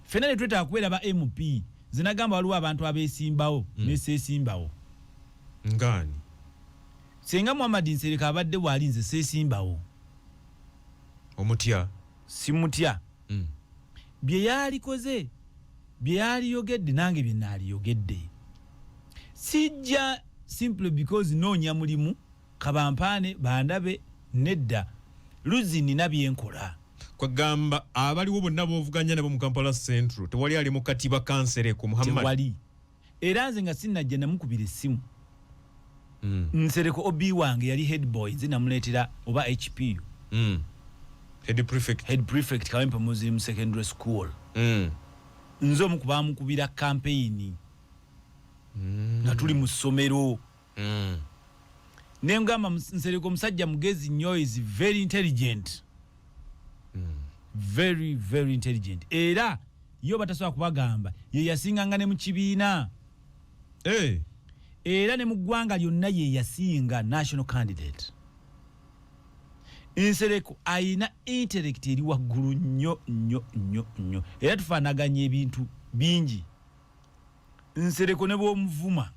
fenale tweta akwera ba MP zinagamba waliwo abantu abesimbawo nesesimbawo ngani senga Muhammad Nsereka abadde bwalinze sesimbawo omutya simutya bye yalikoze bye yaliyogedde nange bye naliyogedde sijja simply because noonya mulimu kabampane bandabe nedda luzini nabyenkola kwagamba abaliwo bonna bovuganya nabo mu Kampala Central tewali ali mu katiba kansere ku Muhammad tewali era nze nga sinnajja namukubira essimu Nsereko obi wange yali head boy zinamuletera oba HPU head prefect Kawempe Muslim Secondary School nzo mukuba mukubira campaign nga tuli mu ssomero nengamba Nsereko musajja mugezi nnyo is very intelligent very very intelligent era yo batasobola kubagamba ye yasinganga ne mu kibiina era ne mu ggwanga lyonna ye yasinga national candidate Nsereko ayina intellect eri waggulu nnyo era tufaanaganya ebintu bingi Nsereko ne bw'omuvuma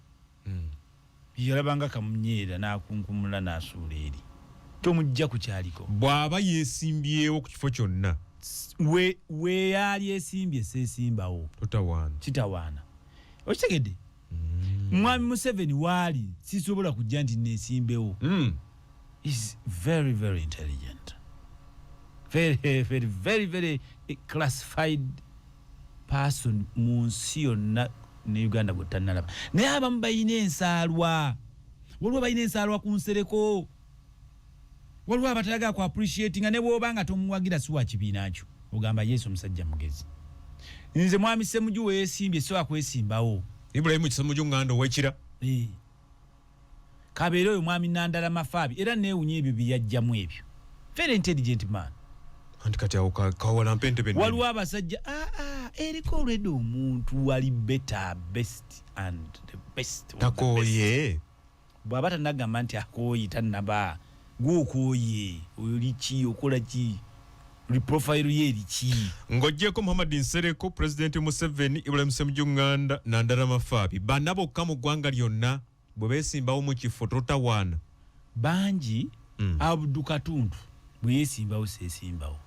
yalabanga kamunyeera n'akunkumula n'asuula eri tomujja ku kyaliko bw'aba yeesimbyewo ku kifo kyonna we yali esimbye seesimbawo kitawaana okitegedde Mwami Museveni waali sisobola kujja nti neesimbewo is very very intelligent very classified person mu nsi yonna ne Uganda gwetanalaba naye abamu balina ensaalwa waliwo balina ensaalwa ku Nsereko waliwo abatalaga ku appreciating ne bw'oba nga tomuwagira si wa kibiina kyo ogamba Yesu musajja mugezi nze Mwami Ssemujju weesimbye so akwesimbawo Ibrahim Ssemujju ngando wekira kabeera oyo Mwami Nandala Mafaabi era neewunya ebyo byajjamu ebyo very intelligent man anti kati awo kawala mpente bende waliwo abasajja eriko already omuntu wali best and the best takoye bw'aba tanagamba nti akooyi tannaba gw'okooye oliki okola ki reprofile ye eriki ng'oggyeko Muhammad Nsereko President Museveni Ibrahim Ssemujju Nganda Nandala Mafaabi bana bokka mu ggwanga lyonna bwe beesimbawo mu kifo totawaana bangi Abdu Katuntu bwe yeesimbawo seesimbawo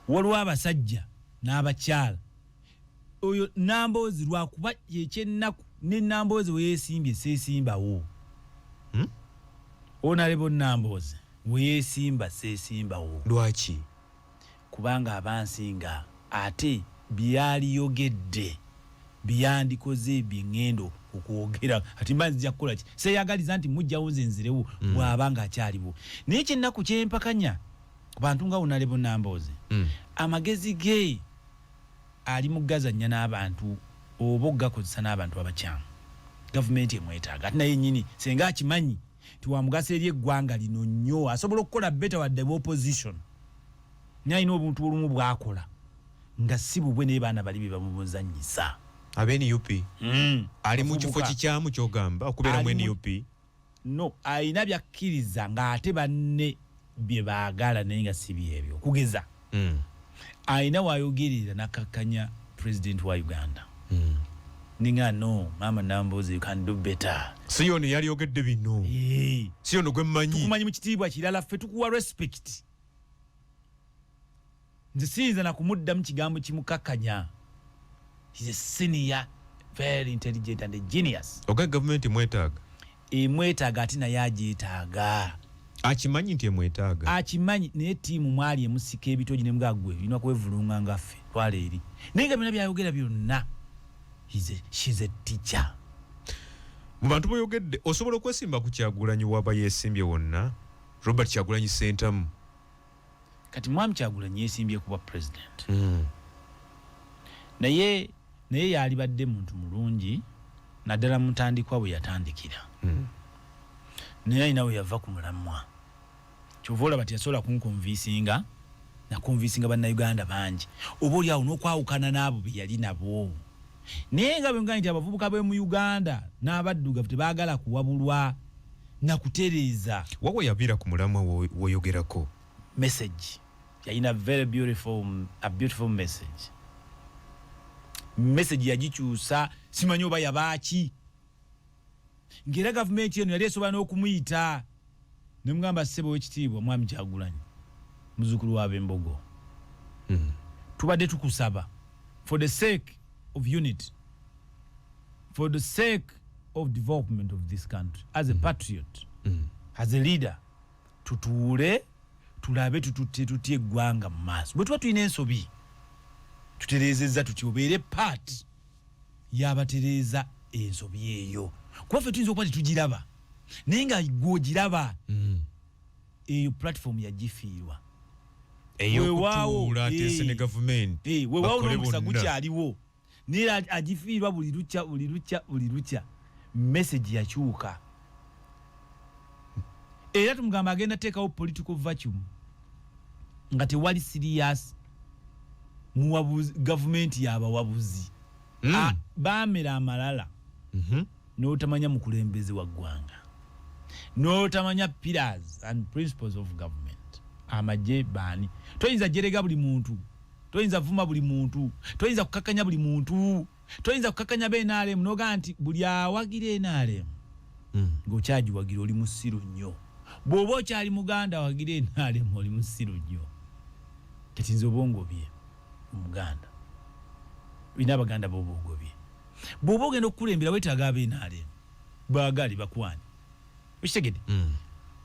waliwo abasajja n'abakyala oyo Namboozi lwakuba yekyennaku ne Namboozi we yeesimbye seesimbawo Honorable Namboozi we yeesimba seesimbawo lwaki kubanga abansinga ate byaliyogedde byandikoze byengendo okwogera ati mbanzija kukola ki seyagaliza nti mujjawo nzenzirewo bw'abanga akyaliwo naye kyennaku kyempakanya ku bantu nga Honorable Namboozi amagezi ge ali mugazanya n'abantu oba ogakozesa n'abantu abakyamu gavumenti emwetaaga ati naye nnyini senga akimanyi tiwamugasa eri eggwanga lino nnyo asobola okukola beta wadde opposition naye alina obuntu olumu bwakola nga si bubwe naye baana bali be bamubuzanyisa NUP ali mu kifo kikyamu ky'ogamba okubeera mu NUP no ayina byakkiriza ng'ate banne bye baagala naye nga si byebyo okugeza ayina waayogerera n'akkakkanya president wa Uganda ninga no Mama Namboozi you can do better si yono yaliyogedde bino si yono gwe mmanyi tukumanyi mu kitiibwa kirala ffe tukuwa respect nze siyinza na kumuddamu kigambo kimukakkanya he's a senior very intelligent and a genius oga government mwetaaga emwetaaga ati naye agyetaaga akimanyi nti emwetaaga akimanyi naye ttiimu mwali emusika ebitogi ne mugagwe olina kwevulunga ngaffe twala eri naye nga byonna byayogera byonna she's a teacher mu bantu boyogedde osobola okwesimba ku Kyagulanyi waba yeesimbye wonna Robert Kyagulanyi Ssentamu kati Mwami Kyagulanyi yeesimbye kuba president naye yalibadde muntu mulungi naddala mutandikwa bwe yatandikira naye alina we yava ku mulamwa kyova olaba tiyasobola kunkonviisinga nakonviisinga bannayuganda bangi oba oli awo n'okwawukana n'abo be yali nabo naye nga bwe nga nti abavubuka b'e mu Uganda n'abaddugavu tebaagala kuwabulwa nakutereeza wawe yabira ku mulamwa woyogerako message yalina a beautiful message yagikyusa simanyi oba yabaaki ng'era gavumenti eno yali esobola n'okumuyita nemugamba ssebo w'ekitiibwa mwami Kyagulanyi muzzukulu w'ab'Embogo tubadde tukusaba for the sake of unity, for the sake of development of this country, as a patriot, as a leader, tutuule tulabe tutye eggwanga mu maaso bwe tuba tulina ensobi tutereezezza tuti obeere part y'abatereeza ensobi eyo kuba ffe tuyinza okuba tetugiraba naye nga gw'ogiraba eyo platform yagifiirwa eyokutuula tese ne gavumenti weewaawo n'omukisa gukyaliwo naye agifiirwa buli lukya message yakyuka era tumugamba agenda teekawo political vacuum nga tewali serious muwabuzi gavumenti y'abawabuzi baamera amalala n'otamanya mukulembeze wa ggwanga n'otamanya pillars and principles of government amagye baani toyinza jerega buli muntu toyinza vuma buli muntu toyinza kukakanya buli muntu toyinza kukakanya BNRM noga nti buli awagira NRM ng'okyagiwagira oli musiru nnyo bw'oba okyali muganda wagira NRM oli musiru nnyo tetinza obwongo bye omuganda bina abaganda b'obwongo bye bw'oba ogenda okukulembera weetaaga ab'NRM baagali bakwani okitegedde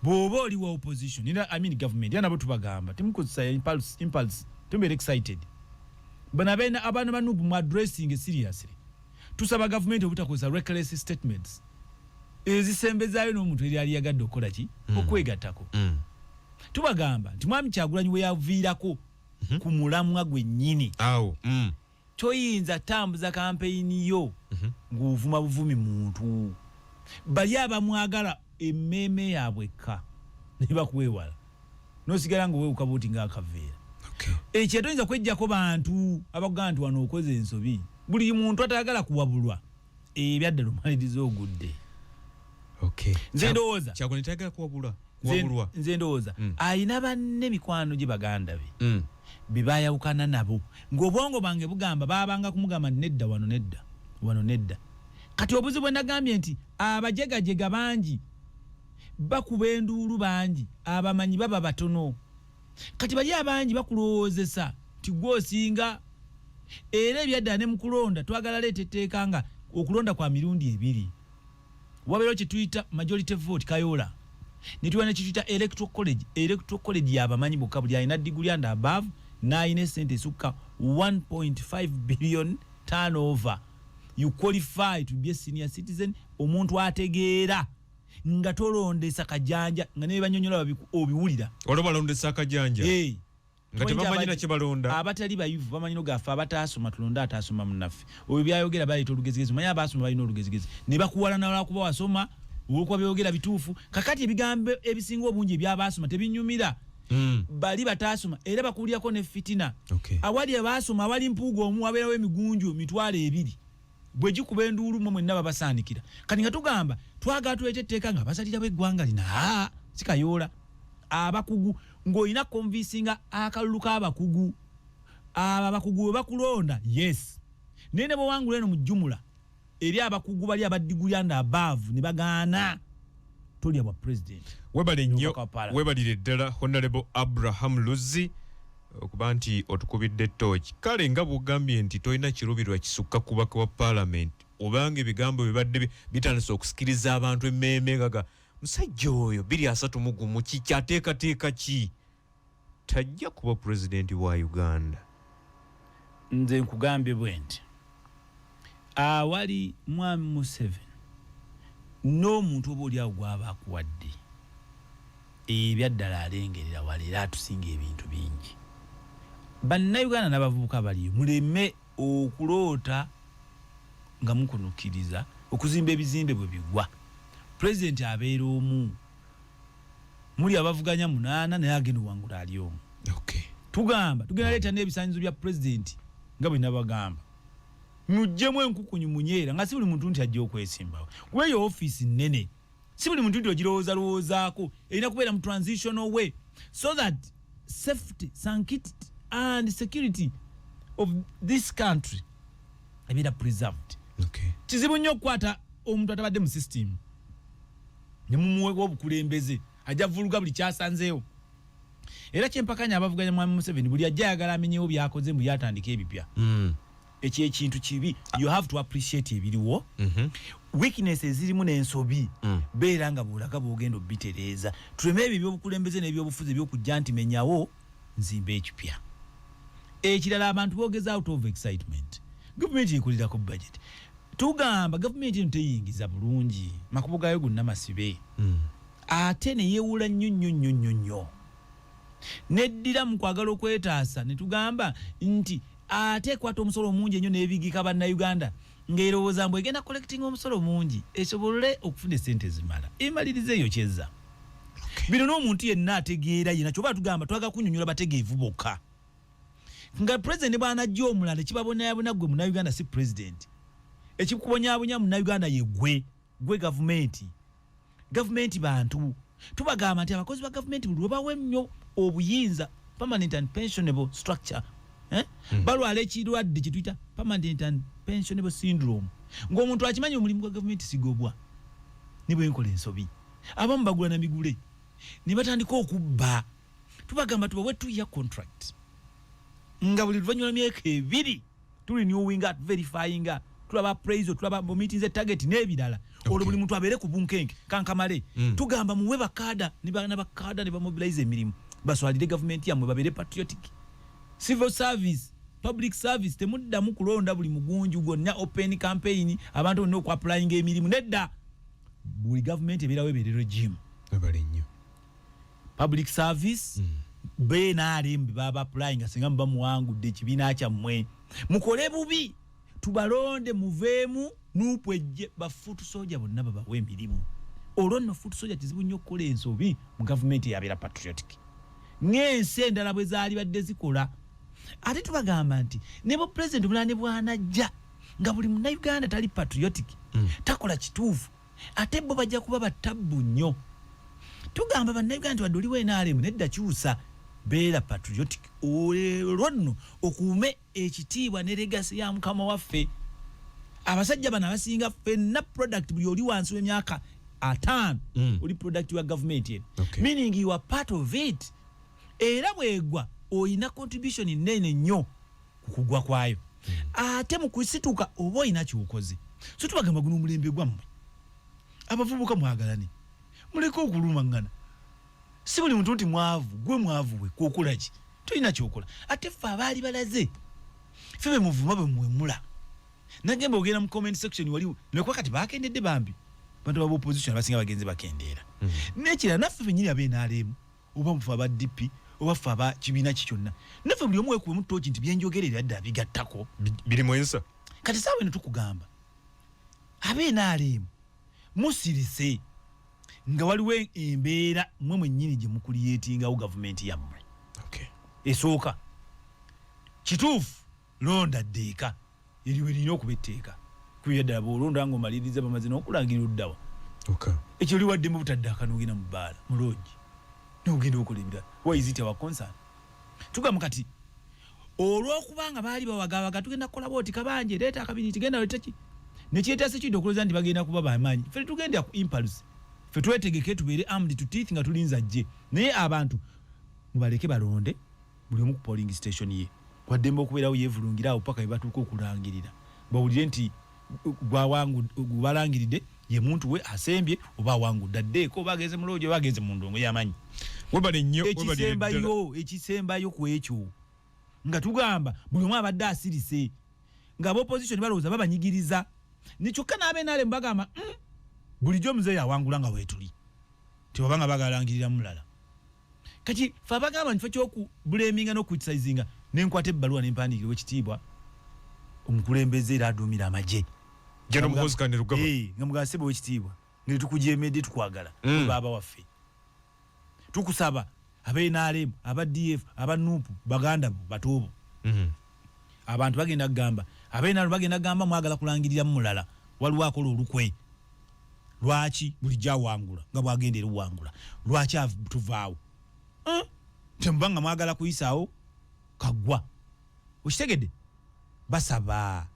bw'oba oli wa opposition government nabo tubagamba temukozesa impulse tembeere excited abaana banubu mu addressing seriously tusaba gavumenti obutakozesa reckless statements ezisembezaayo n'omuntu eri aliyagadde okukola ki okwegattako tubagamba nti mwami Kyagulanyi we yaviirako ku mulamwa gwennyini awo toyinza tambuza kampeyini yo ng'ovuma buvumi muntu bali abamwagala emmeme yabwekka ne bakwewala n'osigala ng'owewuka buuti ng'akaveera ekyo toyinza kwejjako bantu abakugamba nti wano okoze ensobi buli muntu atayagala kuwabulwa ebyaddala omaliriza ogudde nze ndowooza Kyagulanyi tayagala kuwabulwa nze ndowooza ayina banne mikwano gye baganda be bebayawukana nabo ng'obwongo bwange bugamba baabanga kumugamba nedda wano nedda kati obuzi bwe nagambye nti abajegajega bangi bakuba enduulu bangi abamanyi baba batono kati bali abangi bakulowoozesa ti gwosinga era ebyaddala ne mukulonda twagala leeta etteeka nga okulonda kwa mirundi 2 wabeerawo kye tuyita majority vote kayola ne tuba ne kituyita electoral college y'abamanyi bokka buli alina diguli and above n'alina esente esukka 1.5 billion turnover you qualify to be a senior citizen omuntu ategeera nga tolondesa kajanja nga ne banyonyola obiwulira olwo balondesa akajanja nga tebamanyina kye balonda abatali bayivu bamanyi nogafa abataasoma tulonda ataasoma munnaffe oyo byayogera baleeta olugezigezi manyi abaasoma balina olugezigezi ne bakuwalana lwakuba wasoma olwokuba byogera bituufu kakati ebigambo ebisinga obungi ebyabaasoma tebinyumira bali bataasoma era bakuulyako ne fitina awali abaasoma awali mpuuga omu wabeerawo emigunju 2 bwe gikuba enduulu mwe mwenna babasaanikira kati nga tugamba twagala tuleete etteeka nga abasalira b'eggwanga lina sikayoola abakugu ng'olina konvisinga akalulu k'abakugu abo abakugu bwe bakulonda yes naye ne bwewangula eno mu jjumula eri abakugu bali abadiguli and above ne bagaana tolya bwa president webale nnyo webalire ddala Honorable Abraham Luzzi okuba nti otukubidde tooki kale nga bw'ogambye nti tolina kirubirwa kisukka kubaka wa parliament obanga ebigambo bibadde bitandise okusikiriza abantu emmeeme gaga musajja oyo 231 kikyateekateeka ki tajja kuba pulezidenti wa Uganda. Nze nkugambye bwe nti awali mwami Museveni n'omuntu oba oli awo gwaba akuwadde ebyaddala alengerera wala era atusinga ebintu bingi bannayuganda n'abavubuka baliyo muleme okuloota nga mukunukiriza okuzimba ebizimbe bwe bigwa pulezidenti abeera omu muli abavuganya 8 naye agenda wangula ali omu tugamba tugenda leeta n'ebisaanyizo bya pulezidenti nga bwe nabagamba mujjemu enkukunyu munyeera nga si buli muntu nti ajja okwesimbawo kuba eyo ofiisi nnene si buli muntu ogirowoozaako erina kubeera mu transitional way so that safety, sanctity and security of this country ebeera preserved. Kizibu nnyo okukwata omuntu atabadde mu system ne mumuweeko obukulembeze ajja vuluga buli kyasanzeewo. Era kyempakanya abavuganya Mwami Museveni buli ajja ayagala amenyewo byakoze mbu yatandika ebipya. Ekyo ekintu kibi. You have to appreciate ebiriwo. Weaknesses zirimu n'ensobi beera nga bw'olaga bw'ogenda obbitereeza. Tuleme ebyo by'obukulembeze n'ebyobufuzi eby'okujja nti menyawo nzimba ekipya. Ekirala abantu boogeza out of excitement. Gavumenti ekulira ku budget. Tugamba gavumenti eno teyingiza bulungi makubo gayo gonna masibe. Ate ne yeewula nnyo. Neddira mu kwagala okwetaasa ne tugamba nti ate ekwata omusolo mungi ennyo n'ebigika bannayuganda ng'erowooza mbu egenda collecting omusolo mungi esobole okufuna essente zimala. Emaliriza eyo kyezza. Bino n'omuntu yenna ategeera yena kyoba tugamba twaga kunnyonnyola bategeevu bokka. Nga president bw'anajja omulala ekibabonyaabona gwe munnayuganda si president. Ekikubonyaabonya munnayuganda ye gwe gavumenti. Gavumenti bantu. Tubagamba nti abakozi ba gavumenti buli lwe bawa ennyo obuyinza permanent and pensionable structure. Balwala ekirwadde kye tuyita permanent and pensionable syndrome. Ng'omuntu akimanyi omulimu gwa gavumenti sigobwa. Ne bwenkola ensobi. Abamu bagula na migule. Ne batandika okubba. Tubagamba tubawe 2 year contract. Nga buli luvannyuma myaka 2 tuli renewing verifying tulaba appraisal tulaba meetings target n'ebirala. Olwo buli muntu abeere ku bunkenke kankamale. Tugamba muwe bakada ne bana bakada ne bamobilize emirimu. Baswalire gavumenti yammwe babeere patriotic. Civil service, public service temuddamu kulonda buli mugunju gonna open campaign abantu bonna okwapplying emirimu nedda. Buli gavumenti ebeerawo ebeere regime. Public service BNRM baba applying singa mba muwangudde ekibiina kyammwe. Mukole bubi tubalonde muveemu nupwejje bafutu soja bonna babawe emirimu. Olwo nno futu soja kizibu nnyo okukola ensobi mu gavumenti yabeera patriotic. Ng'ensi endala bwe zaali badde zikola. Ate tubagamba nti ne bo president mulane bwanajja nga buli munnayuganda tali patriotic takola kituufu ate bo bajja kuba batabbu nnyo. Tugamba bannayuganda wadde oliwo NRM nedda kyusa beera patriotic olwo nno okuume ekitiibwa ne legacy ya mukama waffe. Abasajja bano abasinga ffenna product buli oli wansi w'emyaka 5 oli product wa government eno. Meaning you are part of it. Era bwegwa oyina contribution nene nnyo kukugwa kwayo. Ate mu kusituka oba oyina ky'okoze. So tubagamba guno omulembe gwammwe abavubuka mwagalane muleke okulumangana. Si buli muntu nti mwavu gwe mwavu we kokola ki tulina ky'okola. Ate ffe abaali balaze ffe be muvuma bwe mwemula. Nagemba ogenda mu comment section waliwo nekwa kati bakendedde bambi bantu ba opposition abasinga bagenze bakendeera. Nekira naffe fenyini abenaalemu oba mufa aba DP oba ffe aba kibiina kikyonna naffe buli omu wekuwe mutoki nti byenjogerera adda bigattako biri mwensa. Kati saawa eno tukugamba abenaalemu musirise nga waliwo embeera mwe mwennyini gye mukuliyetingawo gavumenti yammwe. Esooka kituufu londa ddeeka eriwe lirina okuba etteeka kuya ddala bw'olonda nga omaliriza bamaze n'okulangira oddawa. Ekyo oli waddemu butadde akanogenda mu bbaala mu loogi n'ogenda okola ebirala. Why is it our concern? Tugamba kati olw'okubanga baali bawagawaga tugenda kukola booti kabanje leeta akabiniti genda leeta ki ne kyetaase kidde okulowooza nti bagenda kuba bamaanyi. Ffe tugenda ku impulse ffe twetegeke tubeere armed to teeth nga tulinza jje. Naye abantu mubaleke balonde buli omu ku polling station ye kwaddemba okubeerawo yeevulungiraawo paka we batuuka okulangirira bawulire nti gwalangiridde ye muntu we asembye oba awangudde addeeko oba ageze mu loogi oba ageze mu ndongo y'amanyi. Ekisembayo ku ekyo nga tugamba buli omu abadde asirise nga ab'opposition balowooza babanyigiriza ne kyokka n'abenaalemu bagamba bulijjo omuzeeyi awangula nga weetuli tebabanga bagalangirira mulala. Kati ffe abagamba nkifo ky'okubuleminga n'okukisaizinga nenkwata ebbaluwa n'empandiikirwa ekitiibwa omukulembeze era aduumira amagye General Muhoozi Rugaba nga mugasebe w'ekitiibwa ngeri tukujeemedde tukwagala baaba waffe tukusaba abenaalemu aba DF aba NUP baganda bo batoobo abantu bagenda kugamba abenaalemu bagenda kugamba mwagala kulangirira mulala waliwo akola olukwe lwaki bulijjo awangula nga bw'agendera wangula lwaki tuvaawo temubanga mwagala kuyisaawo kaggwa okitegedde basaba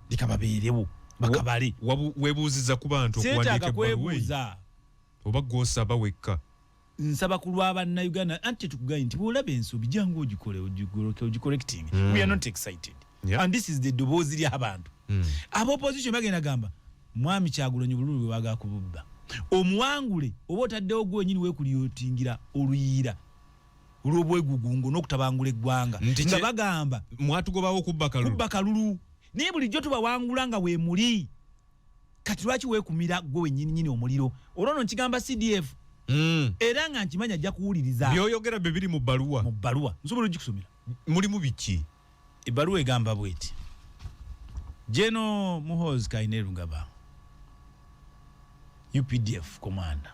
leka babeerewo bakabale weebuuziza ku bantu okuwandiika ebbaluwa oba gw'osaba wekka nsaba ku lwa bannayuganda anti tukugambye nti bw'olaba ensobi jangu ogicollecting we are not excited and this is the ddoboozi ly'abantu ab'opposition bagenda gamba mwami Kyagulanyi bululu bwe baagala kububba omuwangule oba otaddewo gwenyini weekuliyootingira oluyiira olw'obwegugungo n'okutabangula eggwanga nga bagamba mwatugobawo kubba kalulu naye bulijjo tubawangula nga weemuli kati lwaki weekumira gwe wennyininyini omuliro olwono nkigamba CDF era nga nkimanya ajja kuwuliriza byoyogera bye biri mu bbaluwa nsobola ogikusomera mulimu biki ebbaluwa egamba bweti General Muhoozi Kainerugaba UPDF commander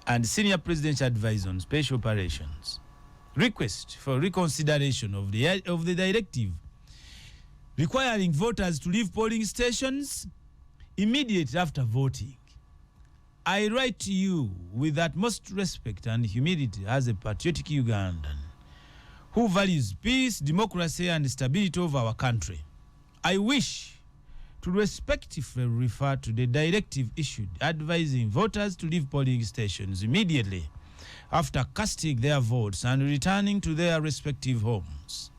and senior presidential advisor on special operations request for reconsideration of the directive requiring voters to leave polling stations immediately after voting. I write to you with utmost respect and humility as a patriotic Ugandan who values peace, democracy and stability of our country. I wish to respectfully refer to the directive issued advising voters to leave polling stations immediately after casting their votes and returning to their respective homes.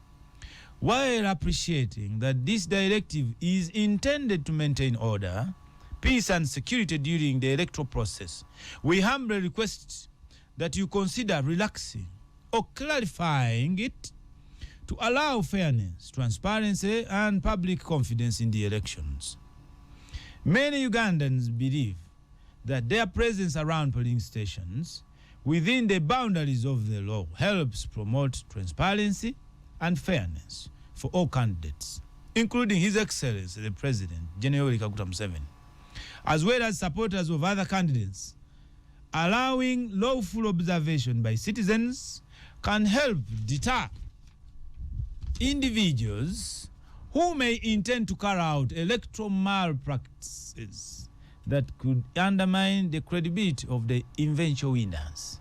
While appreciating that this directive is intended to maintain order, peace and security during the electoral process, we humbly request that you consider relaxing or clarifying it to allow fairness, transparency, and public confidence in the elections. Many Ugandans believe that their presence around polling stations within the boundaries of the law helps promote transparency and fairness for all candidates, including His Excellency the President, General Kaguta Museveni, as well as supporters of other candidates. Allowing lawful observation by citizens can help deter individuals who may intend to carry out electoral malpractices that could undermine the credibility of the eventual winners.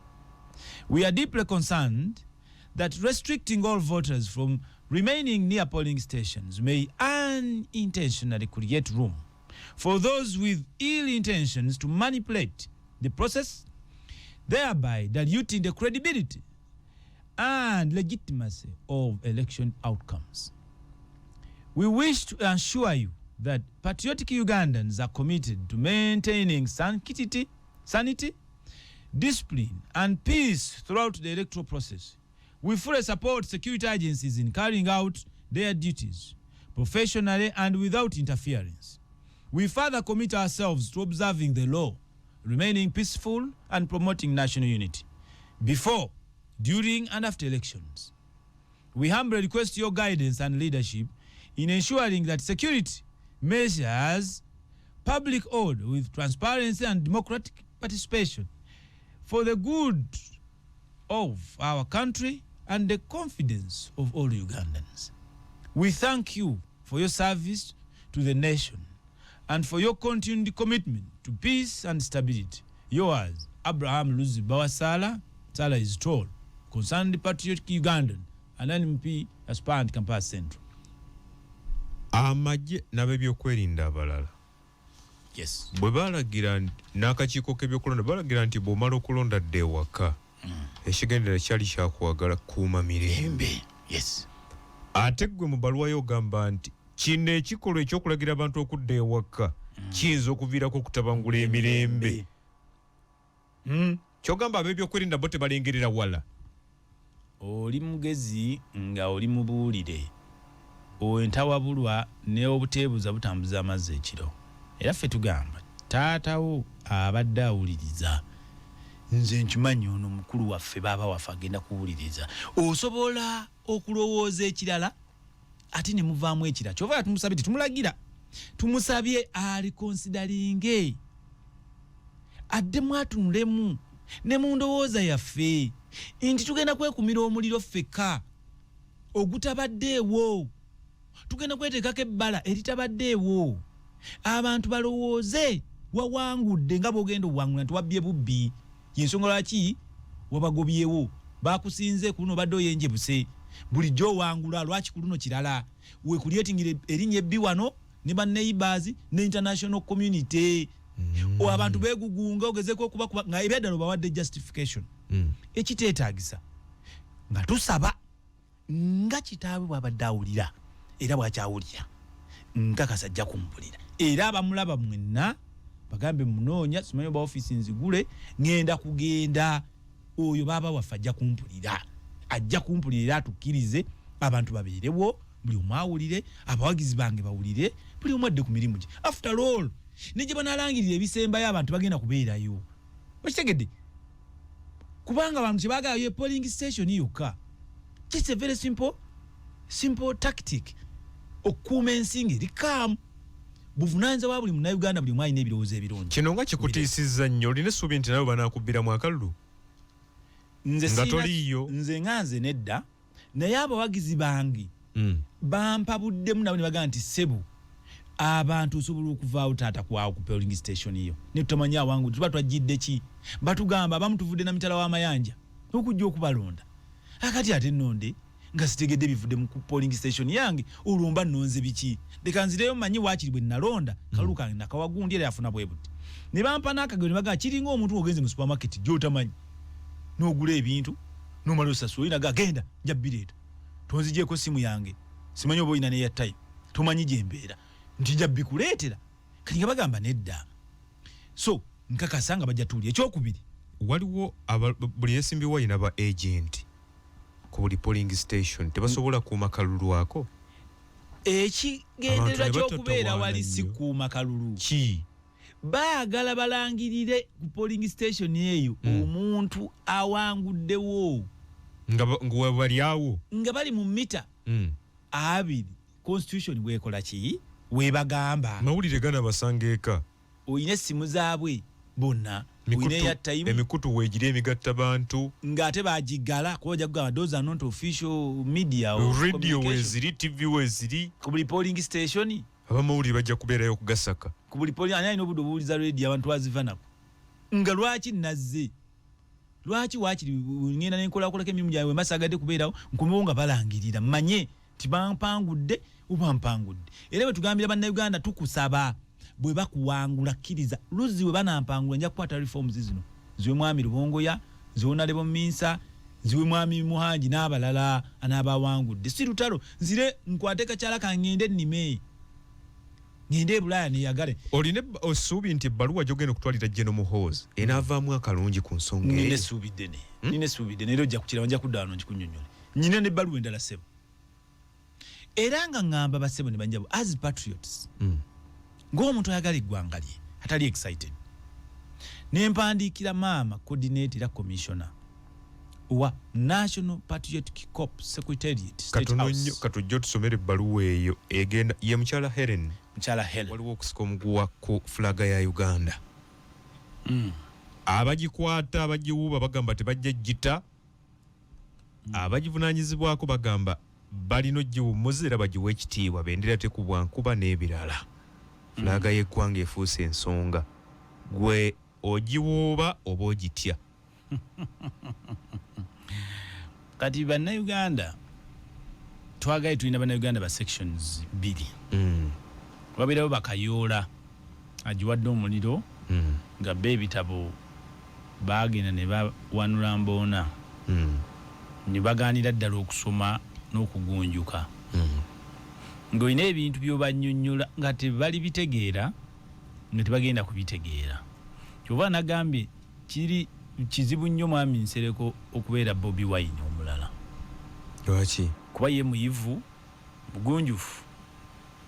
We are deeply concerned that restricting all voters from remaining near polling stations may unintentionally create room for those with ill intentions to manipulate the process, thereby diluting the credibility and legitimacy of election outcomes. We wish to assure you that patriotic Ugandans are committed to maintaining sanity, discipline, and peace throughout the electoral process. We fully support security agencies in carrying out their duties professionally and without interference. We further commit ourselves to observing the law, remaining peaceful, and promoting national unity before, during, and after elections. We humbly request your guidance and leadership in ensuring that security measures public order with transparency and democratic participation for the good of our country and the confidence of all Ugandans. We thank you for your service to the nation and for your continued commitment to peace and stability. Yours, Abraham Luzi Bawasala. Sala is tall, concerned patriotic Ugandan and NMP aspirant Kampala Central. Amagye n'ab'ebyokwerinda abalala. Yes. Bwe balagira n'akakiiko k'ebyokulonda balagira nti bw'omala okulonda dde ewaka. Ekigendera kyali kyakwagala kuuma mirembe. Yes. Ate gwe mu baluwa yo ogamba nti kino ekikolwa eky'okulagira abantu okudda ewaka kiyinza okuviirako okutabangula emirembe. Kyogamba ab'ebyokwerinda bo tebalengerera wala. Oli mugezi nga oli mubuulire. Entawabulwa ne obuteebuza butambuza amazzi ekiro. Era ffe tugamba taatawo abadde awuliriza. Nze nkimanyi ono mukulu waffe baba waffe agenda kuwuliriza. Osobola okulowooza ekirala ate ne muvaamu ekirala. Kyova tumusabye tumulagira. Tumusabye alikonsidaringe. Adde mwatunulemu ne mu ndowooza yaffe nti tugenda kwekumira omuliro ffeka ogutabaddeewo. Tugenda kweteekako ebbala eritabaddeewo. abantu balowooze wawangudde nga bwogenda obuwangula nti wabbye bubbi yensonga lwaki wabagobyewo bakusinze ku luno badde oyenjebuse bulijjo owangula lwaki ku luno kirala wekulyetingire erinnya ebbi wano ne banneighbors ne international community abantu begugunga ogezeko okuba nga ebyadala bawadde justification ekiteetaagisa nga tusaba nga kitaawe bwabadde awulira era bwakyawulira nkakasa ajja kumpulira era abamulaba mwenna bagambe munoonya simanyi oba office nzigule ngenda kugenda oyo baba waffe ajja kumpulira atukkirize abantu babeerewo buli omu awulire abawagizi bange bawulire buli omu adde ku mirimu gye after all nije banalangirira ebisembayo abantu bagenda kubeerayo bakitegedde kubanga abantu kyebagalayo polling station yokka just a very simple tactic okuuma ensinga erikaamu buvunaanyiza wa buli munnayuganda buli mwalina ebirowoozo ebirungi kino nga kikutiisizza nnyo olina essuubi nti nabo banaakubbiramu akalulu nga toliiyo nze nedda naye abawagizi bange bampabuddemu nabo ne bagamba nti sebu abantu osobola okuvaawo taata kwawo ku polling station iyo ne tutamanye awangu tuba twajjidde ki batugamba abamu tuvudde na mitala w'amayanja okujja okubalonda akati ate nnonde nga sitegedde bivudde mu polling station yange olumba nnonze biki leka nzireyo mmanyi waakiri bwe nalonda kalulu kange nakawagundi era yafuna bwe buti ne bampa n'akagero ne bagamba kiringa omuntu ogenze mu supermarket gy'otamanyi n'ogula ebintu n'omala osasula oyina gagenda nja bireeta tonzigyeko simu yange simanyi oba oyina neya time tomanyi gye mbeera nti nja bikuleetera kati nga bagamba nedda so nkakasa nga bajja tuuli ekyokubiri waliwo buli yeesimbyewo alina ba agent ku buli polling station tebasobola kuuma kalulu ako ekigendererwa ky'okubeera wali si kuuma kalulu ki baagala balangirire ku polling station eyo omuntu awanguddewo nga bali awo nga bali mu mita 2 constitution bwekola ki webagamba mawulire gana basanga eka oyina essimu zaabwe bonna emikutu weegiri emigatta bantu ng'ate baagigala kuba kugamba those are not official media radio weeziri tv weeziri ku buli polling station abamawulire bajja kubeerayo okugasaka ku buli polling ani alina obudde obuwuliza radio abantu bazivanako nga lwaki nazze lwaki waakiri ngenda nenkolakolako emirimu gyabwe masagadde kubeerawo nkomewo nga balangirira mmanye tibampangudde oba mpangudde era bwe tugambira bannayuganda tukusaba bwe bakuwangula kkiriza luzzi bwe banampangula nja kukwata reforms zino ziwe mwami Rubongoya ziwonalebo Minsa ziwe mwami Muhanji n'abalala anaabawangudde si lutalo nzire nkwate kakyala kangende nnime ngende e Bulaya neyagale olina osuubi nti ebbaluwa gy'ogenda okutwalira General Muhoozi enaavaamu akalungi ku nsonga eyo nina essuubidde naye ojja kukira nja kudda wano nkikunnyonnyola nyina n'ebbaluwa endala ssebo era nga ngamba bassebo ne banjabo as patriots ng'omuntu ayagala eggwanga lye atali excited nempandiikira maama coordinator era commissioner wa National Patriotic Corps Secretariat State House katujja otusomera ebbaluwa eyo egenda ye mukyala Helen waliwo okusika omuguwa ku fulaga ya Uganda abagikwata abagiwuuba bagamba tebajja gita abagivunaanyizibwako bagamba balina ogiwummuza era bagiwa ekitiibwa bendera tekubwa nkuba n'ebirala fulaga y'eggwanga efuuse ensonga gwe ogiwuuba oba ogitya kati bannayuganda twagaye tulina bannayuganda ba sections 2 wabeerawo bakayoola agiwadde omuliro nga be ebitabo baagenda ne bawanula mboona ne bagaanira ddala okusoma n'okugunjuka ng'olina ebintu by'obannyonnyola nga tebali bitegeera nga tebagenda kubitegeera kyova nagambye kiri kizibu nnyo mwami Nsereko okubeera Bobi Wine omulala lwaki kuba ye muyivu mugunjufu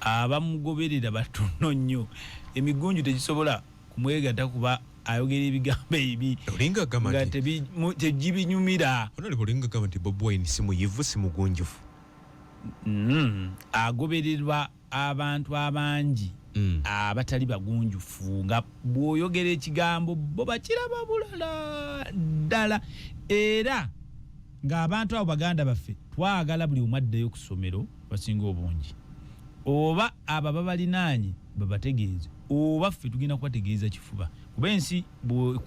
abamugoberera batono nnyo emigunju tegisobola kumwegatta kuba ayogera ebigambo ebi olinga gamba nga tegibinyumira olinga gamba nti Bobi Wine si muyivu si mugunjufu agobererwa abantu abangi abatali bagunjufu nga bw'oyogera ekigambo bo bakiraba bulala ddala era ng'abantu abo baganda baffe twagala buli omu addeyo ku ssomero basinga obungi oba abo babalinaanye babategeeze oba ffe tugenda kubategeeza kifuba kuba ensi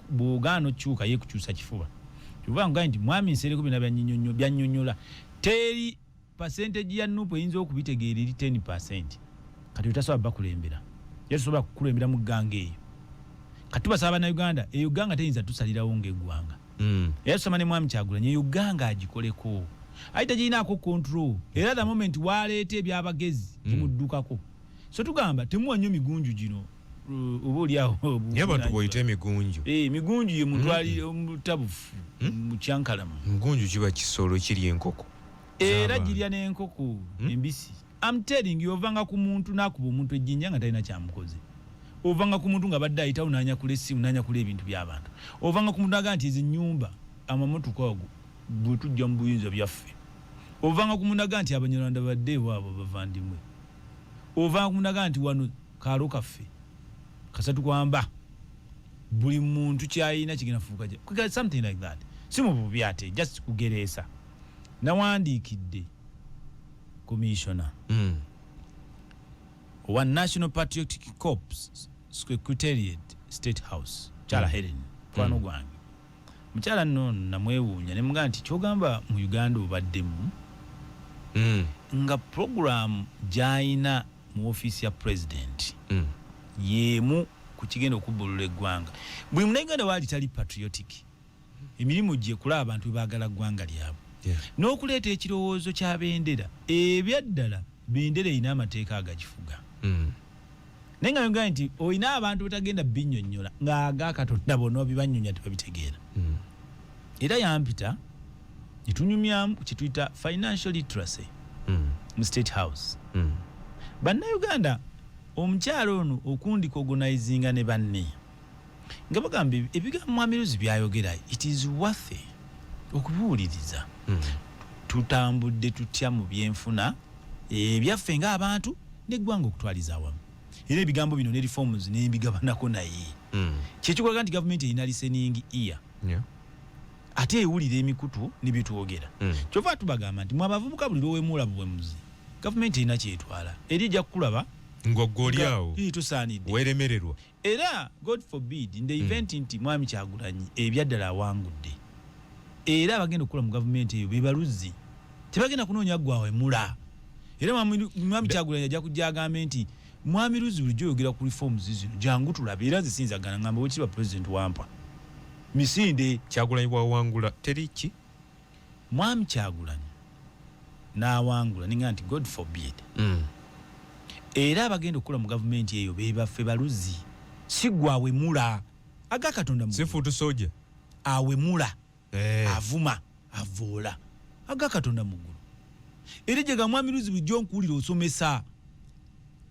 bw'ogaana okyuka ye kukyusa kifuba tuvuga nga nti mwami nsereko bina byannyonnyola teri percentage ya Nuupu eyinza okubitegeera eri 10% kati utasobola bakulembera yasobola kukulembera mu gganga eyo kati tubasaba bannayuganda eyo gganga teyinza tusalirawo ng'eggwanga era tusoma ne mwami Kyagulanyi eyo gganga agikoleko ayita girinaako control era the moment waleeta ebyabagezi kimuddukako so tugamba temuwa nnyo migunju gino oba oliawo yabantu bwoyita emigunju migunju ye mutwali omutabufu mu kyankalamu migunju kiba kisolo kirya enkoko era girya n'enkoko embisi I'm telling you ovanga ku muntu nakuba omuntu ejjinja nga talina kyamukoze ovanga ku muntu nga badde ayitawo n'anyakula essimu n'anyakula ebintu by'abantu ovanga ku muntu aga nti ezi nnyumba amamotoka ago bwe tujja mu buyinza byaffe ovanga ku muntu aga nti abanyarwanda badde ewaabwe bavandimwe ovanga ku muntu aga nti wano kaalo kaffe kasatu kwamba buli muntu kyayina kigenda fuuka something like that si mu bubi ate just kugereesa nawandiikidde commissioner wa National Patriotic Corps Secretariat State House Chala Helen kwano gwange mukyala nno namwewuunya ne mugaa nti kyogamba mu Uganda obaddemu nga program gy'ayina mu ofiisi ya president yemu ku kigenda okubbulula eggwanga buli munauganda waali tali patriotic emirimu gye kulaba abantu bebaagala ggwanga lyabwe n'okuleeta ekirowoozo kya bendera ebyaddala bendera erina amateeka agagifuga naye nga yogaa nti olina abantu betagenda binnyonnyola ng'aga Katonda bonna bibannyonnyola tebabitegeera era yampita netunyumyamu kye tuyita financial literacy mu State House bannayuganda omukyalo ono okundika organizinga ne banne nga bagamba ebigambo Mwami Luzzi byayogera it is worth okubuuliriza tutambudde tutya mu byenfuna ebyaffe ng'abantu n'eggwanga okutwaliza awamu era ebigambo bino ne reforms n'ebigabanako naye kyekikolega nti gavumenti erina listening ear ate ewulira emikutu n'ebyetwogera kyova tubagamba nti mwe abavubuka buli lwowemula buwemuzi gavumenti erina kyetwala eri ejja kukulaba ng'oggolyawo tusaanidde weeremererwa era God forbid in the event nti Mwami Kyagulanyi ebyaddala awangudde era abagenda okukola mu gavumenti eyo bebaluzzi tebagenda kunoonya gwawemula era Mwami Kyagulanyi ajja kujja agambe nti Mwami Luzzi bulijjo oyogera ku reforms zino jangu tulabe era zisinzagana ngamba wekiba president wampa misinde Kyagulanyi bwawangula teri ki Mwami Kyagulanyi n'awangula ninga nti God forbid era abagenda okukola mu gavumenti eyo bebaffe baluzzi si gwawemula aga Katonda mu sifuutu soja awemula avuma avoola aga Katonda muggulu era gye ga Mwami Luzzi bulijjo nkuwulira osomesa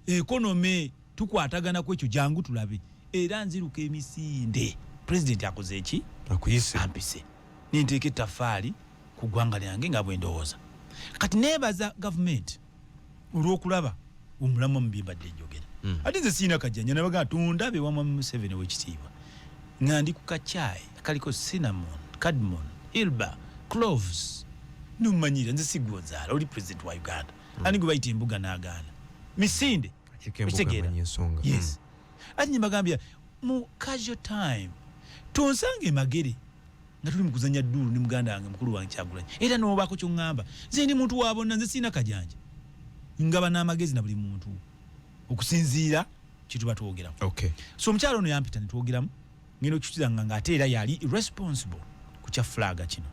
ekonome tukwatagana ku ekyo jangu tulabe era nziruka emisinde president akoze eki akuyise ampise ninteeka ettaffaali ku ggwanga lyange nga bwendowooza kati neebaza gavumenti olw'okulaba omulamu mubimbadde enjogera ate nze siina kajjanja nabaga tundabe wa Mwami Museveni w'ekitiibwa nga ndi ku kacaayi kaliko cinnamon cardamom ilba cloves numanyira nze sigwozaala oli president wa Uganda ani gwe bayita embuga n'agaana misinde ekitegeera yes ati nyembagambya mu casual time tonsanga emagere nga tuli mu kuzanya dduulu ne muganda wange mukulu wange Kyagulanyi era n'obaako ky'oŋŋamba nze ndi muntu wa bonna nze siina kajanja ngaba n'amagezi na buli muntu okusinziira kituba twogeramu so omukyalo ono yampita ne twogeramu ngenda okukituzanga ng'ate era yali irresponsible ku kya flaga kino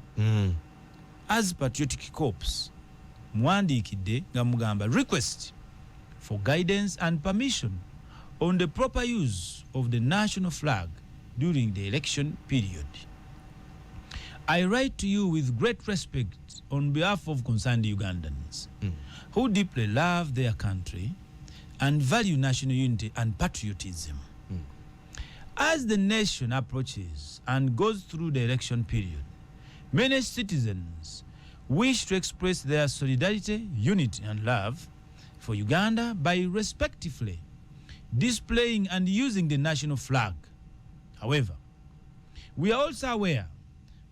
as Patriotic Corps muwandiikidde nga mugamba request for guidance and permission on the proper use of the national flag during the election period. I write to you with great respect on behalf of concerned Ugandans who deeply love their country and value national unity and patriotism. As the nation approaches and goes through the election period, many citizens wish to express their solidarity, unity and love for Uganda by respectively displaying and using the national flag. However, we are also aware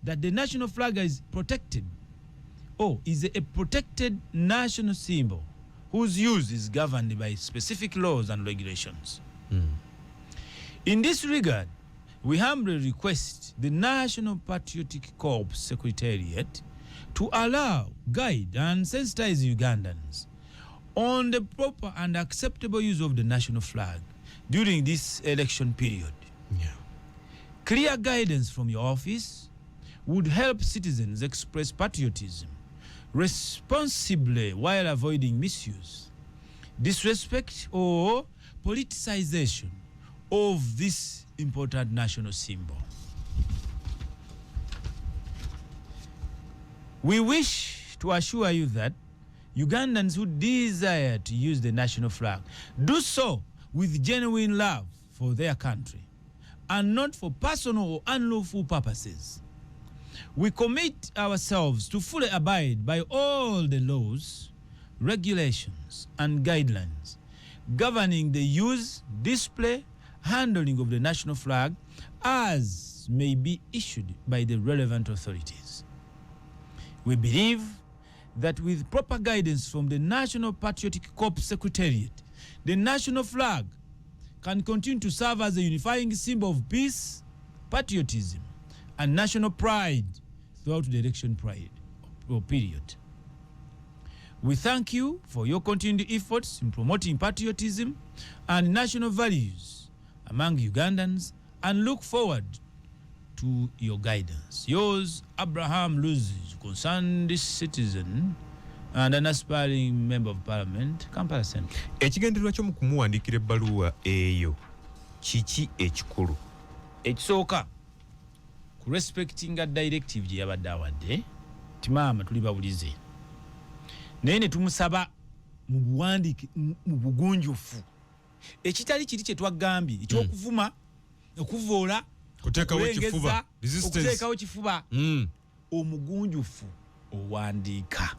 that the national flag is protected or is a protected national symbol whose use is governed by specific laws and regulations. In this regard, we humbly request the National Patriotic Corps Secretariat to allow, guide, and sensitize Ugandans on the proper and acceptable use of the national flag during this election period. Clear guidance from your office would help citizens express patriotism responsibly while avoiding misuse, disrespect, or politicization of this important national symbol. We wish to assure you that Ugandans who desire to use the national flag do so with genuine love for their country and not for personal or unlawful purposes. We commit ourselves to fully abide by all the laws, regulations, and guidelines governing the use, display, handling of the national flag as may be issued by the relevant authorities. We believe that with proper guidance from the National Patriotic Corps Secretariat, the national flag can continue to serve as a unifying symbol of peace, patriotism, and national pride throughout the election period. We thank you for your continued efforts in promoting patriotism and national values among Ugandans and look forward to your guidance. Yours, Abraham Luzzi, concerned citizen and an aspiring member of parliament, Kampala Central. Ekigendererwa kyo mu kumuwandiikira ebbaluwa eyo kiki ekikulu? Ekisooka ku respectinga directive gye yabadde awadde ti maama tuli bawulize naye ne tumusaba mu buwandiike mu bugunjufu ekitali kiri kye twagambye ekyokuvuma okuvoola kuteekawo kifuba resistance okuteekawo kifuba omugunjufu owandiika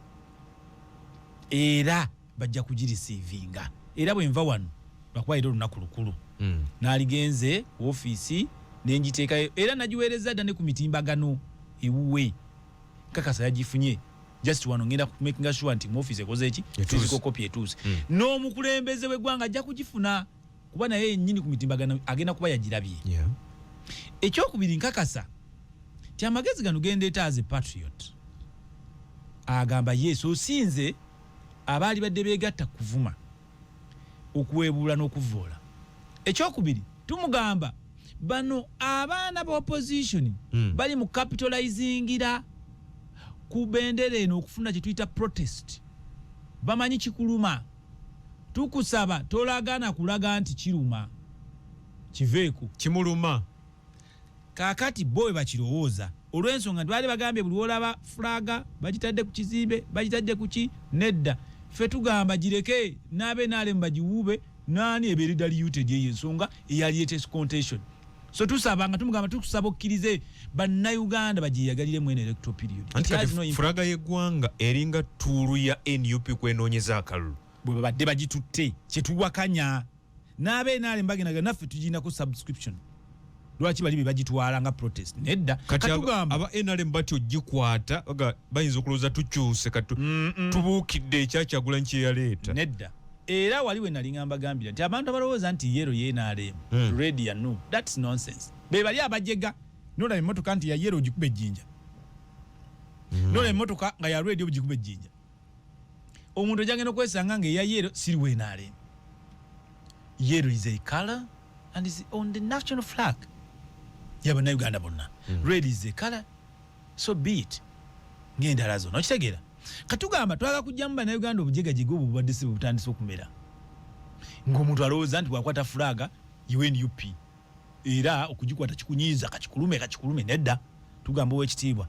era bajja kugirisiivinga era bwe nva wano lwakuba era olunaku lukulu n'aligenze ku ofiisi nenjiteekayo era nagiweereza dda ne ku mitimbagano ewuwe kakasa yagifunye just wano ngenda making sure nti mu ofiisi ekoze eki physical copy etuuse n'omukulembeze w'eggwanga ajja kugifuna kuba naye yennyini ku mitimbagano agenda kuba yagirabye. Ekyokubiri nkakasa ti amagezi gano gendeeta as a patriot agamba yes osinze abaali badde beegatta kuvuma okuweebuula n'okuvoola. Ekyokubiri tumugamba bano abaana ba opposition bali mu capitalizingira ku bendera eno okufuna kye tuyita protest bamanyi kikuluma tukusaba tolagana kulaga nti kiruma kiveeko kimuluma kakati bowe bakirowooza olw'ensonga nti baali bagambye buli olaba fulaga bagitadde ku kizimbe bagitadde ku ki nedda ffe tugamba gireke n'abe n'alemu bagiwuube naani ebeera daliuted eyo ensonga eyaliyetes contention. So tusaba nga tumugamba tukusaba okkirize bannayuganda bagyeyagalire mu electoral period. Anti fulaga y'eggwanga eringa tuulu ya NUP kwenoonyeza akalulu bwe babadde bagitutte kyetuwakanya n'abe n'alemu bagendaga naffe tugirinako subscription lwaki bali be bagitwala nga protest nedda katugamba aba NRM batyo gikwata bayinza okulowooza tukyuse tubuukidde ekyakyagula nkyeyaleeta nedda era waliwe nalingamba gambira nti abantu abalowooza nti yero ye NRM red ya no that's nonsense be bali abajega nola emotoka nti ya yero gikube ejjinja nola emotoka nga ya red gikube ejjinja omuntu ojagenda okwesanga nga eya yero siriwe NRM. Yero is a color and is on the national flag y'Abannayuganda bonna. Red is a color, so be it. Ng'endala zonna okitegeera katugamba twala kujjamu Bannayuganda obujegajega obwo bubadde si butandise okumera ng'omuntu alowooza nti bwakwata fulaga UNUP era okugikwata kikunyiiza kakikulume nedda tugamba ow'ekitiibwa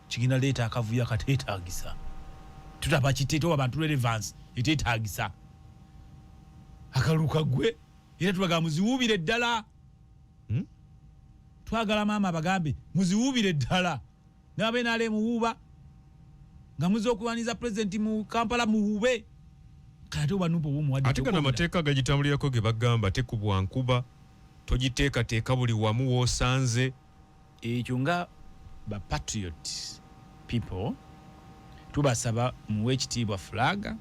kigenda leeta akavuyo akateetaagisa tutaba kiteeta abantu relevance eteetaagisa akaluka gwe era tubagamba muziwuubire ddala twagala maama abagambe muziwuubire ddala n'abe n'ale muwuuba nga muze okulwaniza president mu Kampala muwuube kati obanupo bumuwadde ate gano amateeka gagitambulirako ge bagamba tekubwa nkuba togiteekateeka buli wamu w'osanze ekyo nga ba patriot people tubasaba muwe ekitiibwa fulaga